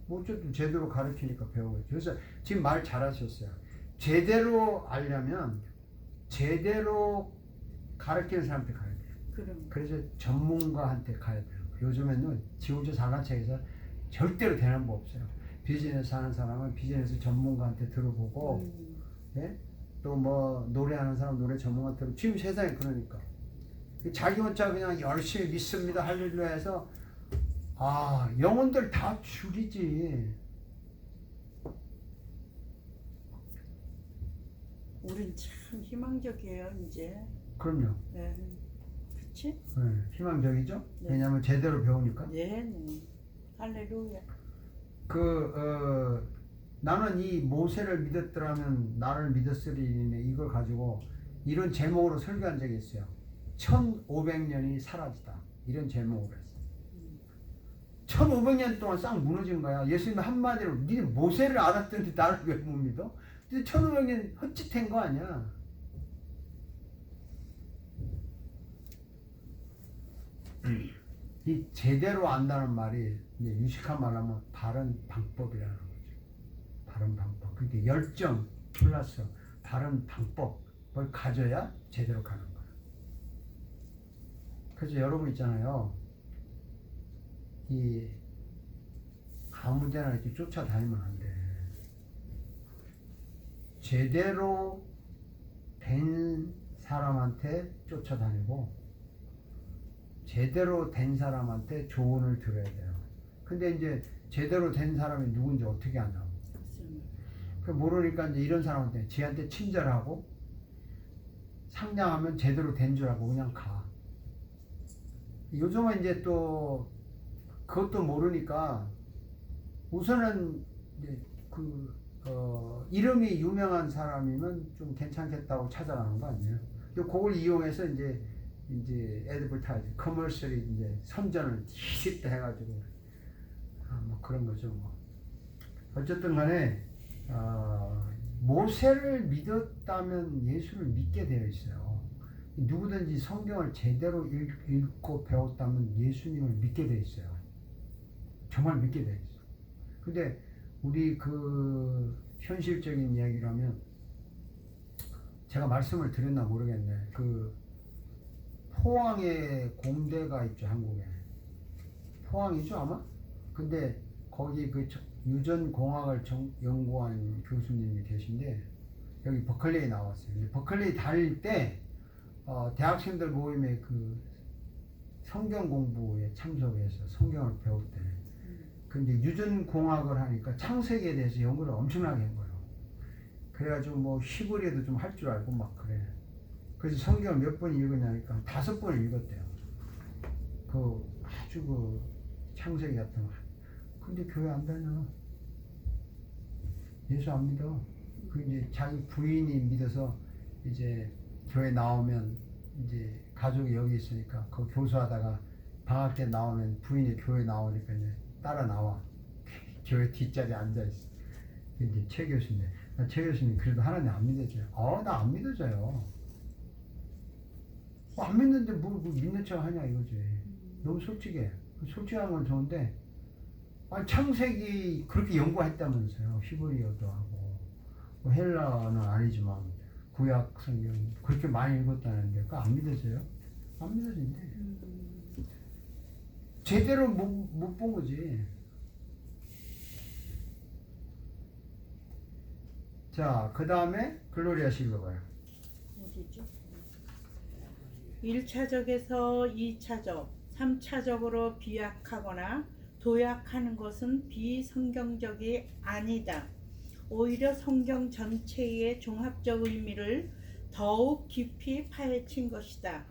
뭐 어쨌든 제대로 가르치니까 배우겠죠. 그래서 지금 말 잘하셨어요. 제대로 알려면 제대로 가르치는 사람한테 가야 돼요. 그럼 그래서 전문가한테 가야 돼요. 요즘에는 지 혼자 잘난 척해서 절대로 되는 법 없어요. 비즈니스 하는 사람은 비즈니스 전문가한테 들어보고 예? 또 뭐 노래하는 사람 노래 전문가한테 들어보고 지금 세상에 그러니까 자기 혼자 그냥 열심히 믿습니다 할렐루야 해서 영혼들 다 죽이지. 우린 참 희망적이에요 이제. 그럼요. 네. 그치? 네, 희망적이죠. 네. 왜냐하면 제대로 배우니까. 네네. 할렐루야. 나는 이 모세를 믿었더라면 나를 믿었으리니 이걸 가지고 이런 제목으로 설교한 적이 있어요. 1500년이 사라지다. 이런 제목으로 했어요. 1500년 동안 싹 무너진 거야. 예수님 한마디로 니 모세를 알았더니 나를 왜 못 믿어? 1500년 헛짓한 거 아니야. 이 제대로 안다는 말이 이제 유식한 말하면 바른 방법이라는 거죠. 바른 방법. 그러니까 열정 플러스 바른 방법을 가져야 제대로 가는 거예요. 그래서 여러분 있잖아요. 이 아무데나 이렇게 쫓아다니면 안 돼. 제대로 된 사람한테 쫓아다니고 제대로 된 사람한테 조언을 들어야 돼요. 근데 이제 제대로 된 사람이 누군지 어떻게 아냐고. 그 모르니까 이제 이런 사람한테 지한테 친절하고 상냥하면 제대로 된 줄 알고 그냥 가. 요즘은 이제 또 그것도 모르니까 우선은 이제 이름이 유명한 사람이면 좀 괜찮겠다고 찾아가는 거 아니에요? 그걸 이용해서 이제 애드버타이즈, 커머셜이 이제 선전을 히트 해가지고 뭐 그런 거죠 뭐. 어쨌든 간에 모세를 믿었다면 예수를 믿게 되어 있어요. 누구든지 성경을 제대로 읽고 배웠다면 예수님을 믿게 되어 있어요. 정말 믿게 되어 있어요. 근데 우리 그 현실적인 이야기라면 제가 말씀을 드렸나 모르겠네. 그 포항에 공대가 있죠, 한국에. 포항이죠 아마? 근데 거기 그 유전공학을 연구한 교수님이 계신데 여기 버클리에 나왔어요. 근데 버클리 다닐 때 대학생들 모임에 그 성경 공부에 참석해서 성경을 배울 때 근데 유전공학을 하니까 창세기에 대해서 연구를 엄청나게 한 거예요. 그래가지고 뭐 히브리어도 좀 할 줄 알고 막 그래. 그래서 성경을 몇 번 읽었냐니까 5번을 읽었대요. 아주 창세기 같은 거. 근데 교회 안 다녀. 예수 안 믿어. 이제 자기 부인이 믿어서 이제 교회 나오면 이제 가족이 여기 있으니까 그 교수하다가 방학 때 나오면 부인이 교회 나오니까 이제 따라 나와. 교회 뒷자리에 앉아 있어. 이제 최 교수님. 최 교수님 그래도 하나님 안 믿어져요. 나 안 믿어져요. 안 믿는데 뭐 믿는 척 하냐 이거지. 너무 솔직해. 솔직한 건 좋은데 창세기 그렇게 연구했다면서요. 히브리어도 하고 뭐 헬라어는 아니지만 구약 성경 그렇게 많이 읽었다는데 그거 안 믿어져요? 안 믿어진대. 제대로 못 본 거지. 자, 그 다음에 글로리아 씨 읽어봐요. 어디죠? 1차적에서 2차적, 3차적으로 비약하거나 도약하는 것은 비성경적이 아니다. 오히려 성경 전체의 종합적 의미를 더욱 깊이 파헤친 것이다.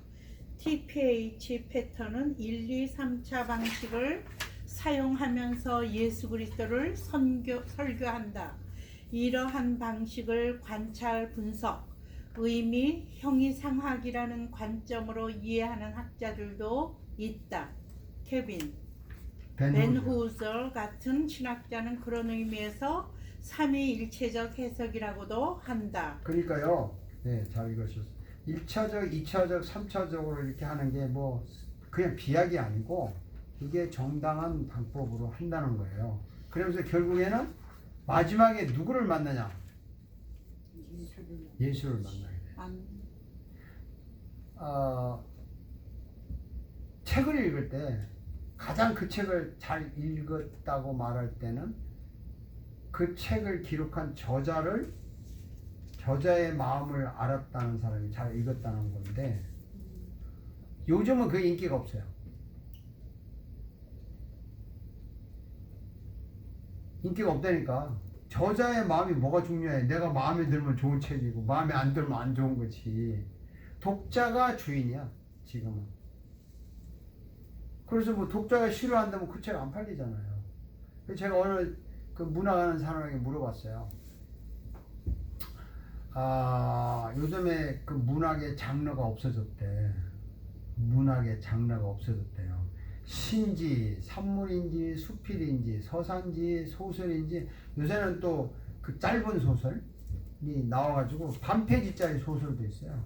TPH 패턴은 1, 2, 3차 방식을 사용하면서 예수 그리스도를 설교한다. 이러한 방식을 관찰, 분석, 의미, 형이상학이라는 관점으로 이해하는 학자들도 있다. 케빈 벤 후설 같은 신학자는 그런 의미에서 삼위일체적 해석이라고도 한다. 그러니까요. 네, 잘 읽으셨어요. 1차적, 2차적, 3차적으로 이렇게 하는 게 뭐 그냥 비약이 아니고 이게 정당한 방법으로 한다는 거예요. 그러면서 결국에는 마지막에 누구를 만나냐? 예수를 만나게 돼. 책을 읽을 때 가장 그 책을 잘 읽었다고 말할 때는 그 책을 기록한 저자의 마음을 알았다는 사람이 잘 읽었다는 건데 요즘은 그 인기가 없어요. 인기가 없다니까. 저자의 마음이 뭐가 중요해? 내가 마음에 들면 좋은 책이고 마음에 안 들면 안 좋은 거지. 독자가 주인이야 지금은. 그래서 뭐 독자가 싫어한다면 그 책 안 팔리잖아요. 그래서 제가 오늘 그 문학하는 사람에게 물어봤어요. 요즘에 그 문학의 장르가 없어졌대. 문학의 장르가 없어졌대요. 신지, 산문인지, 수필인지, 서사인지, 소설인지, 요새는 또 그 짧은 소설이 나와가지고 반페이지짜리 소설도 있어요.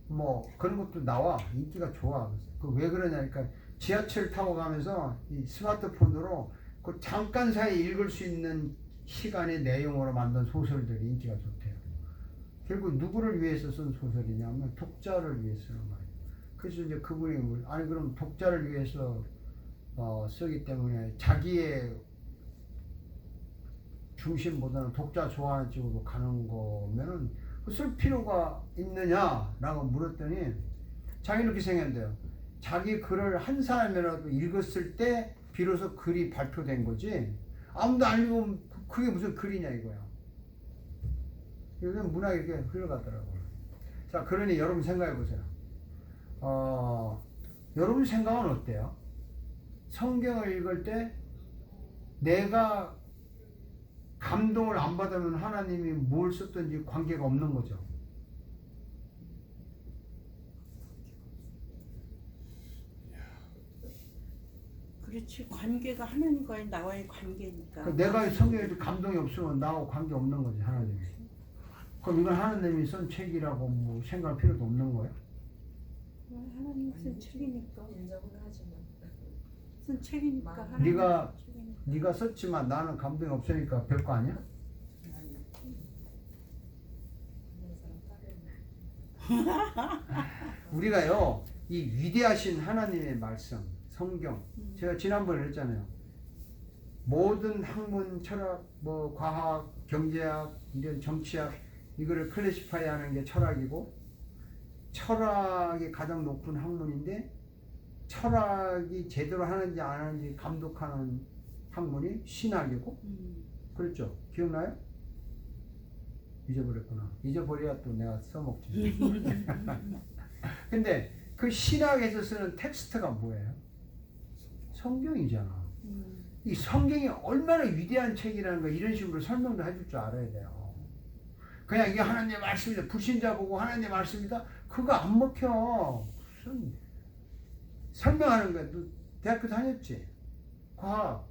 뭐 그런 것도 나와. 인기가 좋아. 그 왜 그러냐니까 지하철 타고 가면서 이 스마트폰으로 그 잠깐 사이 읽을 수 있는 시간의 내용으로 만든 소설들이 인기가 좋대요. 결국 누구를 위해서 쓴 소설이냐면 독자를 위해서 쓰는 말이에요. 그래서 이제 그분이 아니 그럼 독자를 위해서 쓰기 때문에 자기의 중심보다는 독자 좋아하는 쪽으로 가는 거면은 쓸 필요가 있느냐라고 물었더니 자기 이렇게 생각한대요. 자기 글을 한 사람이라도 읽었을 때 비로소 글이 발표된 거지 아무도 안 읽으면 그게 무슨 글이냐 이거야. 요즘 문학이 이렇게 흘러가더라고요. 자, 그러니 여러분 생각해 보세요. 여러분 생각은 어때요? 성경을 읽을 때 내가 감동을 안 받으면 하나님이 뭘 썼든지 관계가 없는 거죠. 그렇지. 관계가 하나님과의 나와의 관계니까. 내가 성경에도 감동이 없으면 나하고 관계 없는 거지 하나님이. 그럼 이건 하나님이 쓴 책이라고 뭐 생각할 필요도 없는 거예요? 하나님 쓴 책이니까. 인정은 하지만 쓴 책이니까. 네가 썼지만 나는 감동이 없으니까 별거 아니야? 우리가요 이 위대하신 하나님의 말씀 성경 제가 지난번에 했잖아요. 모든 학문, 철학, 뭐 과학, 경제학, 이런 정치학 이거를 클래시파이 하는 게 철학이고 철학이 가장 높은 학문인데 철학이 제대로 하는지 안 하는지 감독하는 학문이 신학이고 그렇죠? 기억나요? 잊어버렸구나. 잊어버려야 또 내가 써먹지. 근데 그 신학에서 쓰는 텍스트가 뭐예요? 성경이잖아. 이 성경이 얼마나 위대한 책이라는 거 이런 식으로 설명도 해줄 줄 알아야 돼요. 그냥 이게 하나님의 말씀이다. 불신자 보고 하나님의 말씀이다. 그거 안 먹혀. 무슨 설명하는 거야. 너 대학교 다녔지? 과학,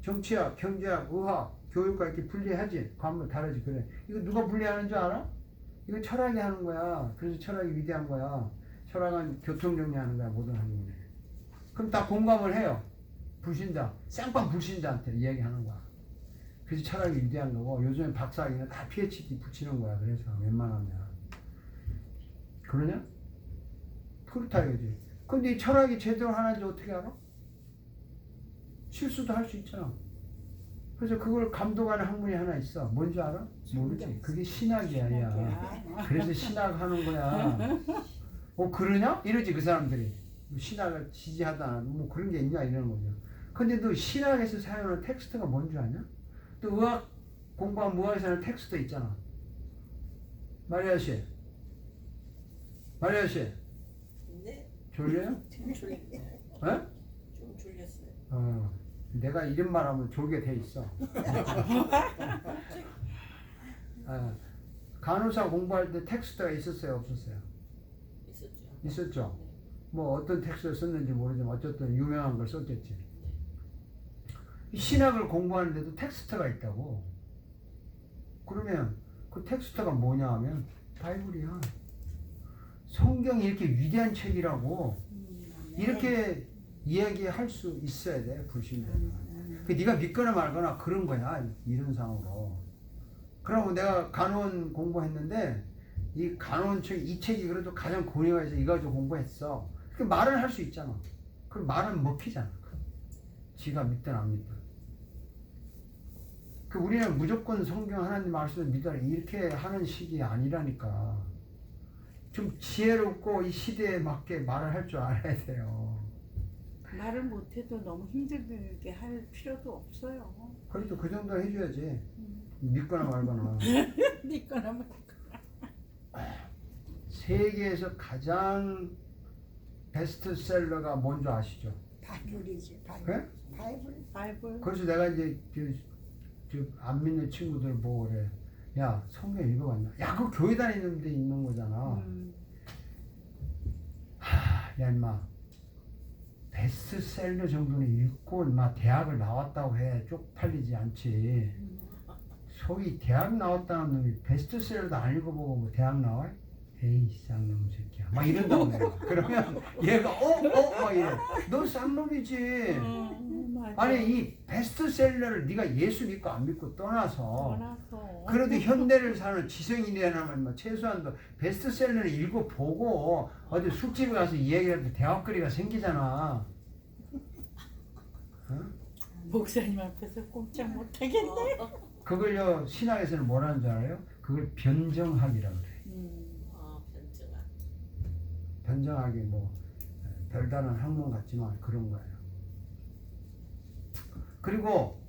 정치학, 경제학, 의학, 교육과 이렇게 분리하지. 과목을 다르지. 그래. 이거 누가 분리하는 줄 알아? 이거 철학이 하는 거야. 그래서 철학이 위대한 거야. 철학은 교통정리하는 거야. 모든 학문에. 그럼 다 공감을 해요. 불신자, 쌍방 불신자한테 이야기하는 거야. 그래서 철학이 위대한 거고 요즘에 박사학위는 다 PhD 붙이는 거야. 그래서 웬만하면. 그러냐? 그렇다 이거지. 근데 이 철학이 제대로 하는지 어떻게 알아? 실수도 할 수 있잖아. 그래서 그걸 감독하는 학문이 하나 있어. 뭔지 알아? 모르지. 그게 신학이야. 야. 그래서 신학 하는 거야. 그러냐? 이러지 그 사람들이. 신학을 지지하다 뭐 그런 게 있냐 이러는 거죠. 근데 너 신학에서 사용하는 텍스트가 뭔지 아냐? 또 의학 공부하면 의학에서는 텍스트 있잖아. 마리아 씨. 마리아 씨. 네, 졸려요? 좀 졸렸어요. 어? 좀 졸렸어요. 내가 이런 말 하면 졸게 돼 있어. 간호사 공부할 때 텍스트가 있었어요? 없었어요? 있었죠. 있었죠? 네. 뭐 어떤 텍스트를 썼는지 모르지만 어쨌든 유명한 걸 썼겠지. 이 신학을 공부하는데도 텍스트가 있다고. 그러면 그 텍스트가 뭐냐 하면 바이블이야. 성경이 이렇게 위대한 책이라고 이렇게 이야기할 수 있어야 돼, 불신자는. 그 네가 믿거나 말거나 그런 거야, 이론상으로. 그러고 내가 간호원 공부했는데 이 간호원 책, 이 책이 그래도 가장 권위가 있어. 이거 가지고 공부했어. 그 말은 할 수 있잖아. 그럼 말은 먹히잖아. 지가 믿든 안 믿든. 그 우리는 무조건 성경 하나님 말씀을 믿어라 이렇게 하는 식이 아니라니까. 좀 지혜롭고 이 시대에 맞게 말을 할 줄 알아야 돼요. 말을 못해도 너무 힘들게 할 필요도 없어요. 그래도 그 정도 해줘야지. 믿거나 말거나. 니꺼나 뭐. 세계에서 가장 베스트셀러가 뭔지 아시죠? 바이블이지. 바이블. 그래? 바이블. 바이블. 그래서 내가 이제 안 믿는 친구들 보고 그래. 야, 성경 읽어봤나? 야, 그거 교회 다니는 데 있는 거잖아. 야, 임마. 베스트셀러 정도는 읽고 임마 대학을 나왔다고 해. 쪽팔리지 않지. 소위 대학 나왔다는 놈이 베스트셀러도 안 읽어보고 뭐 대학 나와? 에이, 쌍놈 새끼야. 막 이런다고 내가. 그러면 얘가 막 이래. 너 쌍놈이지. 맞아. 아니 이 베스트셀러를 네가 예수 믿고 안 믿고 떠나서 떠나서. 그래도 현대를 사는 지성인이라면 뭐 최소한 베스트셀러를 읽어보고 어디 술집에 가서 이야기할 때 대화거리가 생기잖아. 어? 목사님 앞에서 꼼짝 못하겠네. 그걸요 신학에서는 뭐라는 줄 알아요? 그걸 변정학이라고 그래. 변증아. 변정학이 뭐 별다른 학문 같지만 그런 거예요. 그리고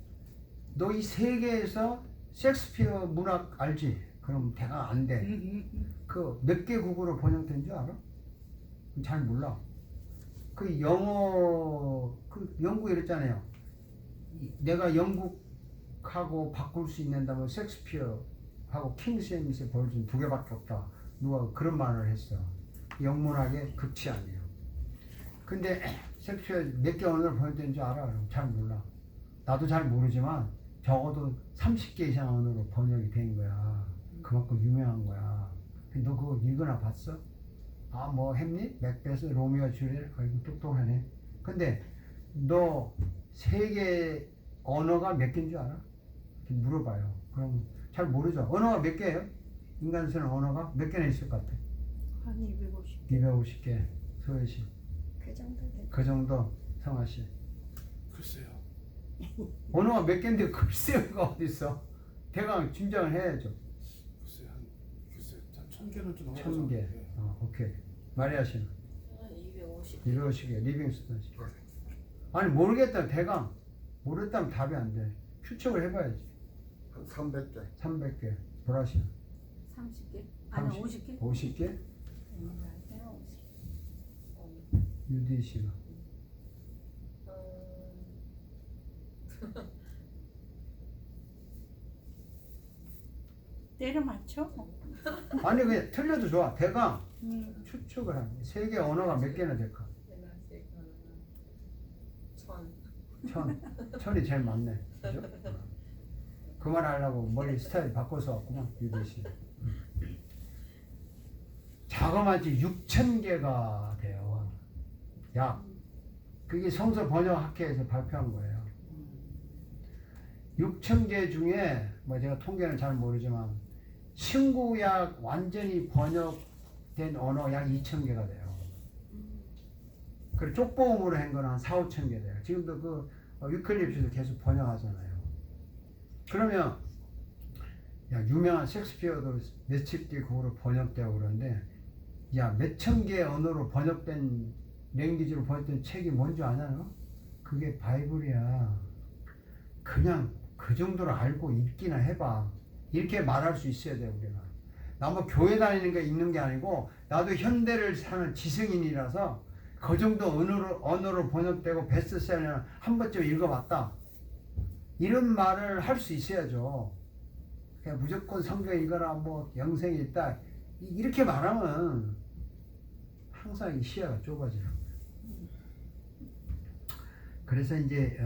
너 이 세계에서 셰익스피어 문학 알지? 그럼 대강 안 돼. 그 몇 개 국어로 번역된 줄 알아? 잘 몰라. 그 영어 그 영국에 이랬잖아요. 내가 영국하고 바꿀 수 있는다면 셰익스피어하고 킹 제임스의 버전 두 개밖에 없다. 누가 그런 말을 했어. 영문학의 극치 아니에요. 근데 셰익스피어 몇 개 언어로 번역된 줄 알아? 그럼 잘 몰라. 나도 잘 모르지만 적어도 30개 이상 언어로 번역이 된 거야. 그만큼 유명한 거야. 너 그거 읽거나 봤어? 아, 뭐 했니? 맥베스, 로미오 줄리엣? 아이고 똑똑하네. 근데 너 세계 언어가 몇 개인 줄 알아? 이렇게 물어봐요. 그럼 잘 모르죠. 언어가 몇 개예요? 인간 쓰는 언어가 몇 개나 있을 것 같아? 한 250. 250개. 소혜 씨. 그 정도 돼. 그 정도. 성아 씨. 글쎄요. 언어가 몇 개인데 글쎄요가 어디 있어? 대강 짐작을 해야죠. 글쎄요. 글쎄요. 1000개는 좀 넘어가죠. 1000개. 예. 오케이. 마리아 씨는 250. 250개. 리빙스턴 씨. 아니 모르겠다. 대강 모르겠다면 답이 안 돼. 추측을 해봐야지. 한 300개. 300개. 보라 씨. 30개? 아니 50개? 50개? 내가 50. 유디 씨가. 때려 맞춰? 아니 그냥 틀려도 좋아. 대강 추측을 하는 거야. 세계 언어가 몇 개나 될까? 1000이 제일 많네. 그죠? 그 말 하려고 머리 스타일 바꿔서 왔구나. 유디 씨. 자그마치 6000개가 돼요. 약. 그게 성서 번역학회에서 발표한 거예요. 6000개 중에 뭐 제가 통계는 잘 모르지만 신구약 완전히 번역된 언어 약 2000개가 돼요. 그리고 쪽보음으로 한 거는 한 4, 5천 개 돼요. 지금도 그 위클리프도 계속 번역하잖아요. 그러면 야 유명한 셰익스피어도 며칠 뒤에 그거로 번역되고 그러는데 야 몇천 개의 언어로 번역된 랭귀지로 번역된 책이 뭔지 아냐 너? 그게 바이블이야. 그냥 그 정도로 알고 읽기나 해봐. 이렇게 말할 수 있어야 돼 우리가. 나 뭐 교회 다니는 게 있는 게 아니고 나도 현대를 사는 지성인이라서 그 정도 언어로 번역되고 베스트셀러는 한 번쯤 읽어봤다. 이런 말을 할 수 있어야죠. 그냥 무조건 성경 읽어라 뭐 영생이 있다 이렇게 말하면 항상 이 시야가 좁아지는 거예요. 그래서 이제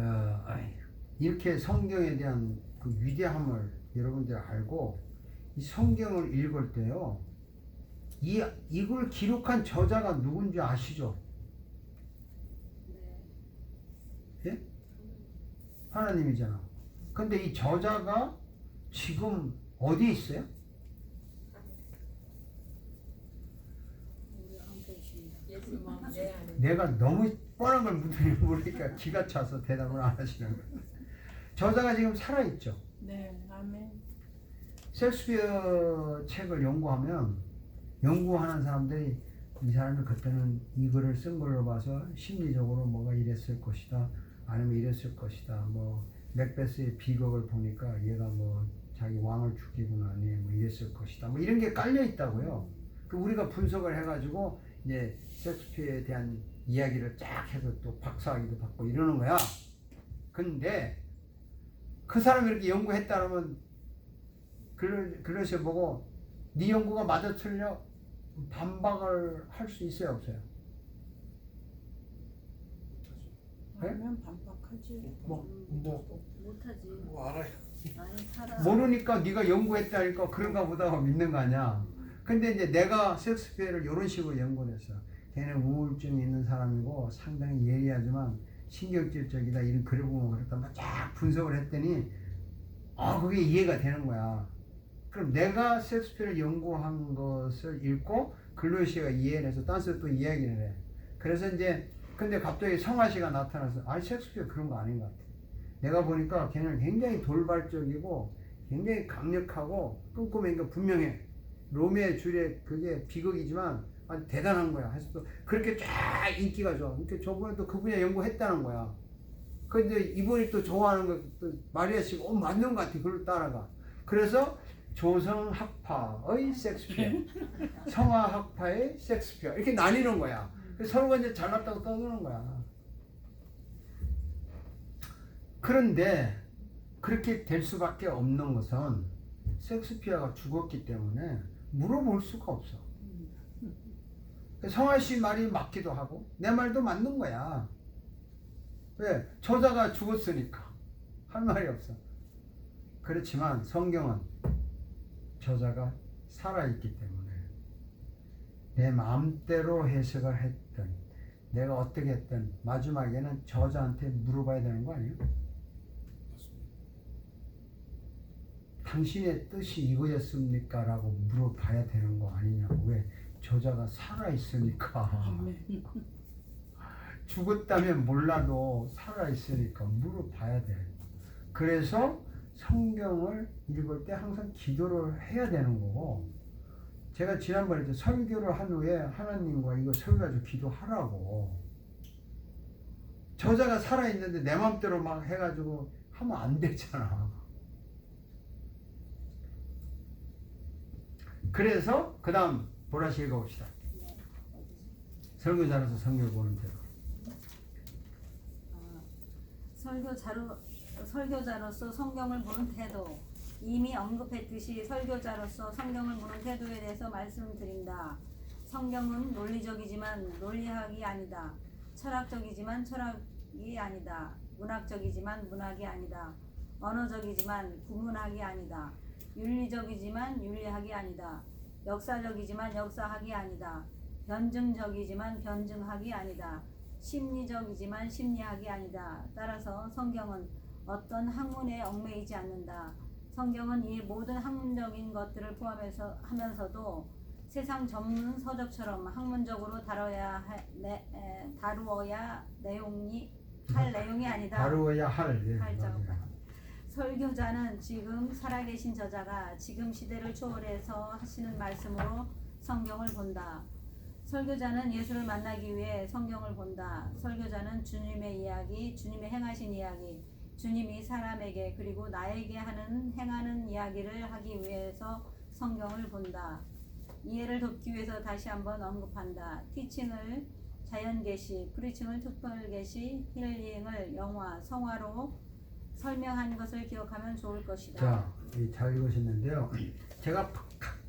이렇게 성경에 대한 그 위대함을 여러분들 알고 이 성경을 읽을 때요 이걸 기록한 저자가 누군지 아시죠? 예? 하나님이잖아. 근데 이 저자가 지금 어디 있어요? 우리 안 계십니다. 예수 마음 내 안에. 내가 너무 뻔한 걸 모르니까 기가 차서 대답을 안 하시는 거예요. 저자가 지금 살아있죠. 네, 아멘. 셰익스피어 책을 연구하면 연구하는 사람들이 이 사람이 그때는 이 글을 쓴 걸로 봐서 심리적으로 뭐가 이랬을 것이다 아니면 이랬을 것이다 뭐 맥베스의 비극을 보니까 얘가 뭐 자기 왕을 죽이고 나니 뭐 이랬을 것이다 뭐 이런 게 깔려 있다고요. 그 우리가 분석을 해가지고 이제 셰익스피어에 대한 이야기를 쫙 해서 또 박사학위도 받고 이러는 거야. 근데 그 사람이 이렇게 연구했다 그러면 글러시에 보고 네 연구가 맞아 틀려 반박을 할 수 있어요 없어요? 네? 알면 반박하지. 못하지. 뭐 알아요. 많이 살아. 모르니까 네가 연구했다니까 그런가 보다 믿는 거 아니야. 근데 이제 내가 셰익스피어를 이런 식으로 연구를 했어. 걔는 우울증이 있는 사람이고 상당히 예리하지만 신경질적이다 이런 글을 보면 그랬다 막 쫙 분석을 했더니 그게 이해가 되는 거야. 그럼 내가 셰익스피어를 연구한 것을 읽고 글로시가 이해를 해서 딴 또 이야기를 해. 그래서 이제 근데 갑자기 성화씨가 나타나서 셰익스피어 그런 거 아닌 것 같아. 내가 보니까 걔는 굉장히 돌발적이고 굉장히 강력하고 꼼꼼한 게 분명해. 로미오의 줄리엣 그게 비극이지만 아주 대단한 거야. 해서 또 그렇게 쫙 인기가 좋아. 그러니까 저번에 또 그 분야 연구했다는 거야. 근데 이분이 또 좋아하는 거 또 마리아 씨가 맞는 것 같아. 그걸 따라가. 그래서 조성학파의 셰익스피어, 성화학파의 셰익스피어 이렇게 나뉘는 거야. 그래서 서로가 이제 잘났다고 떠드는 거야. 그런데 그렇게 될 수밖에 없는 것은 셰익스피어가 죽었기 때문에 물어볼 수가 없어. 성화 씨 말이 맞기도 하고 내 말도 맞는 거야. 왜? 저자가 죽었으니까 할 말이 없어. 그렇지만 성경은 저자가 살아있기 때문에 내 마음대로 해석을 했든 내가 어떻게 했든 마지막에는 저자한테 물어봐야 되는 거 아니에요? 당신의 뜻이 이거였습니까? 라고 물어봐야 되는 거 아니냐고. 왜? 저자가 살아있으니까. 죽었다면 몰라도 살아있으니까 물어봐야 돼. 그래서 성경을 읽을 때 항상 기도를 해야 되는 거고, 제가 지난번에 설교를 한 후에 하나님과 이거 설교가지고 기도하라고. 저자가 살아있는데 내 맘대로 막 해가지고 하면 안 되잖아. 그래서 그 다음 보라씨 읽어봅시다. 설교자로서 성경을 보는 대로. 설교자로서 성경을 보는 태도. 이미 언급했듯이 설교자로서 성경을 보는 태도에 대해서 말씀드린다. 성경은 논리적이지만 논리학이 아니다. 철학적이지만 철학이 아니다. 문학적이지만 문학이 아니다. 언어적이지만 구문학이 아니다. 윤리적이지만 윤리학이 아니다. 역사적이지만 역사학이 아니다. 변증적이지만 변증학이 아니다. 심리적이지만 심리학이 아니다. 따라서 성경은 어떤 학문에 얽매이지 않는다. 성경은 이 모든 학문적인 것들을 하면서도 세상 전문 서적처럼 학문적으로 다루어야 할 내용이 아니다. 다루어야 할. 예, 할 맞아요. 자. 설교자는 지금 살아계신 저자가 지금 시대를 초월해서 하시는 말씀으로 성경을 본다. 설교자는 예수를 만나기 위해 성경을 본다. 설교자는 주님의 이야기, 주님의 행하신 이야기, 주님이 사람에게 그리고 나에게 행하는 이야기를 하기 위해서 성경을 본다. 이해를 돕기 위해서 다시 한번 언급한다. 티칭을 자연계시, 프리칭을 특별계시, 힐링을 영화, 성화로 설명한 것을 기억하면 좋을 것이다. 자, 잘 읽으셨는데요. 제가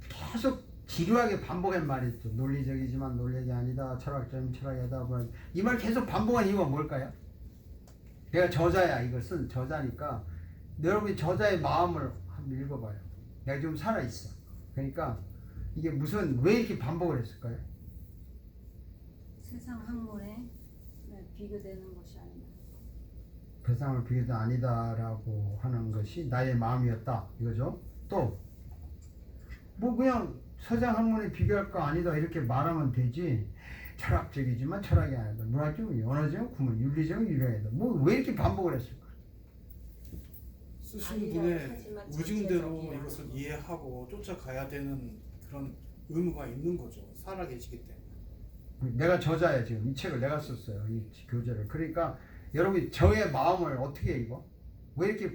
계속 지루하게 반복한 말이 있죠. 논리적이지만 논리적이 아니다. 철학적이면 철학이 아니다. 이 말 계속 반복한 이유가 뭘까요? 내가 저자야. 이걸 쓴 저자니까 여러분이 저자의 마음을 한번 읽어봐요. 내가 지금 살아있어. 그러니까 이게 왜 이렇게 반복을 했을까요? 세상 학문에 비교되는 것이 아니다. 세상을 비교도 아니다라고 하는 것이 나의 마음이었다. 이거죠. 또 뭐 그냥 서장 학문에 비교할 거 아니다 이렇게 말하면 되지. 철학적이지만 철학이 아니다. 문학적은 언어적은 구문, 윤리적은 윤리가 아니다. 뭐 왜 이렇게 반복을 했을까? 쓰신 아니라고 분의 하지만 의중대로 전체적이야. 이것을 이해하고 쫓아가야 되는 그런 의무가 있는 거죠. 살아 계시기 때문에. 내가 저자야. 지금 이 책을 내가 썼어요. 이 교재를. 그러니까 여러분이 저의 마음을 어떻게 읽어? 왜 이렇게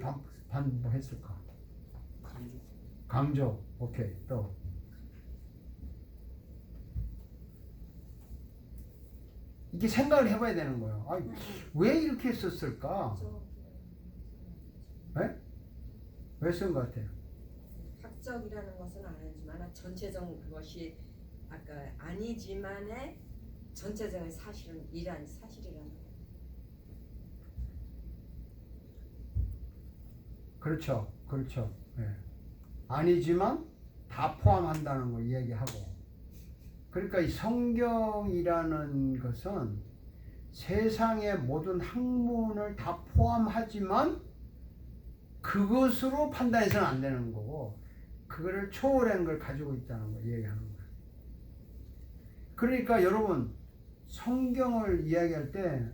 반복했을까? 강조. 오케이. 또 이게 생각을 해봐야 되는 거예요. 아니, 왜 이렇게 썼을까? 네? 왜 쓴 것 같아요? 학적이라는 것은 아니지만 전체적 그것이 아까 아니지만의 전체적인 사실은 이란 사실이라는 거예요. 그렇죠. 그렇죠. 예. 아니지만 다 포함한다는 걸 이야기하고. 그러니까 이 성경이라는 것은 세상의 모든 학문을 다 포함하지만 그것으로 판단해서는 안 되는 거고 그거를 초월한 걸 가지고 있다는 걸 이야기하는 거예요. 그러니까 여러분 성경을 이야기할 때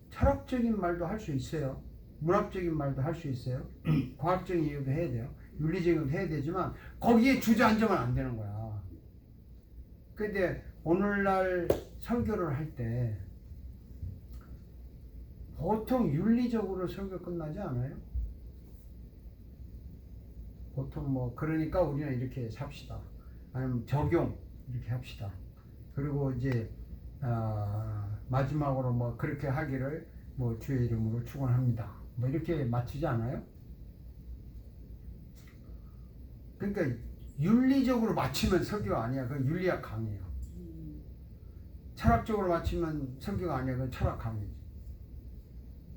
철학적인 말도 할 수 있어요. 문학적인 말도 할 수 있어요. 과학적인 이유도 해야 돼요. 윤리적인 것도 해야 되지만 거기에 주저앉으면 안 되는 거야. 근데 오늘날 설교를 할 때 보통 윤리적으로 설교 끝나지 않아요? 보통 뭐 그러니까 우리는 이렇게 삽시다. 아니면 적용 이렇게 합시다. 그리고 이제 마지막으로 뭐 그렇게 하기를 뭐 주의 이름으로 축원합니다. 뭐 이렇게 마치지 않아요? 그러니까 윤리적으로 마치면 설교가 아니야. 그건 윤리학 강의예요. 철학적으로 마치면 설교가 아니야. 그건 철학 강의지.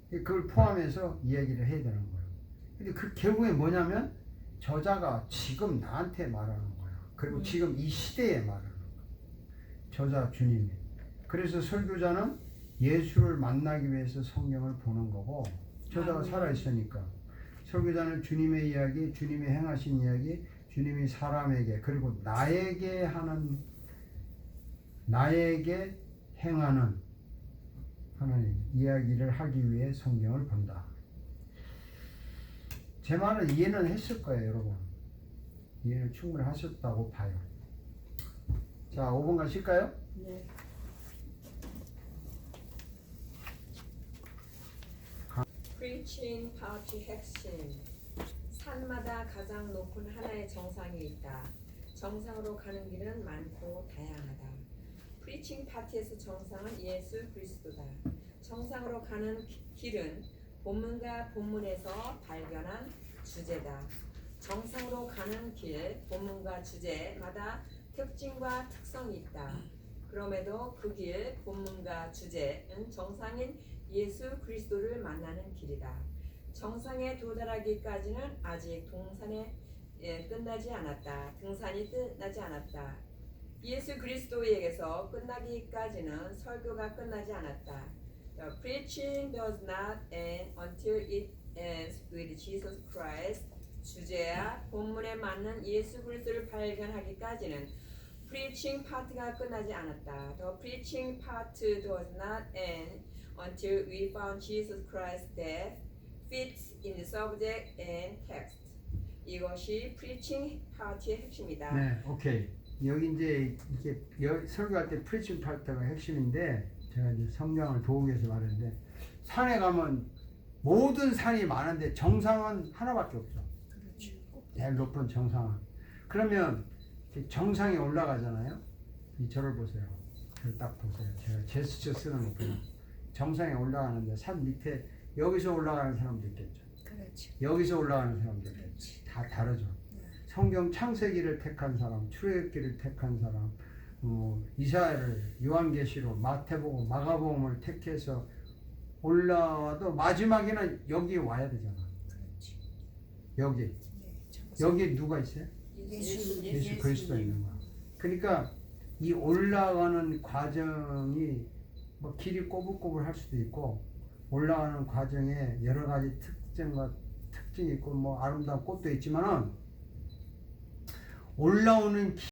그걸 포함해서 이야기를 해야 되는 거예요. 근데 그 결국에 뭐냐면 저자가 지금 나한테 말하는 거야. 그리고 지금 이 시대에 말하는 거야. 저자 주님이. 그래서 설교자는 예수를 만나기 위해서 성경을 보는 거고 저자가 살아있으니까 설교자는 주님의 이야기, 주님이 행하신 이야기, 주님이 사람에게 그리고 나에게 행하는 하나님 이야기를 하기 위해 성경을 본다. 제 말은 이해는 했을 거예요, 여러분. 이해는 충분히 하셨다고 봐요. 자, 5번간 쉴까요? 네. 프리칭 파티 핵심. 산마다 가장 높은 하나의 정상이 있다. 정상으로 가는 길은 많고 다양하다. 프리칭 파티에서 정상은 예수 그리스도다. 정상으로 가는 길은 본문과 본문에서 발견한 주제다. 정상으로 가는 길, 본문과 주제마다 특징과 특성이 있다. 그럼에도 그 길, 본문과 주제는 정상인 예수 그리스도를 만나는 길이다. 정상에 도달하기까지는 아직 등산이 끝나지 않았다. 예수 그리스도에게서 끝나기까지는 설교가 끝나지 않았다. The preaching does not end until it ends with Jesus Christ. 주제와 본문에 맞는 예수 그리스도를 발견하기까지는 preaching 파트가 끝나지 않았다. The preaching part does not end until we found Jesus Christ's death, fits in the subject and text. 이것이 preaching 파트의 핵심이다. 네, 오케이. 여기 이제 이게 설교할 때 프리칭 파트가 핵심인데 제가 이제 성경을 도우기 위해서 말했는데 산에 가면 모든 산이 많은데 정상은 하나밖에 없어. 제일 높은 정상은. 그러면 이렇게 정상에 올라가잖아요. 이 저를 보세요. 저를 딱 보세요. 제가 제스처 쓰는 거 보면 정상에 올라가는데 산 밑에 여기서 올라가는 사람도 있겠죠. 그렇지. 여기서 올라가는 사람도 있겠죠. 다 다르죠. 성경 창세기를 택한 사람, 출애굽기를 택한 사람, 이사야를 요한계시록, 마태복음, 마가복음을 택해서 올라와도 마지막에는 여기 와야 되잖아. 그렇지. 여기. 네, 여기 누가 있어요? 예수 그리스도 있는 거야. 그러니까 이 올라가는 과정이 뭐 길이 꼬불꼬불 할 수도 있고 올라가는 과정에 여러 가지 특징이 있고 뭐 아름다운 꽃도 있지만은 올라오는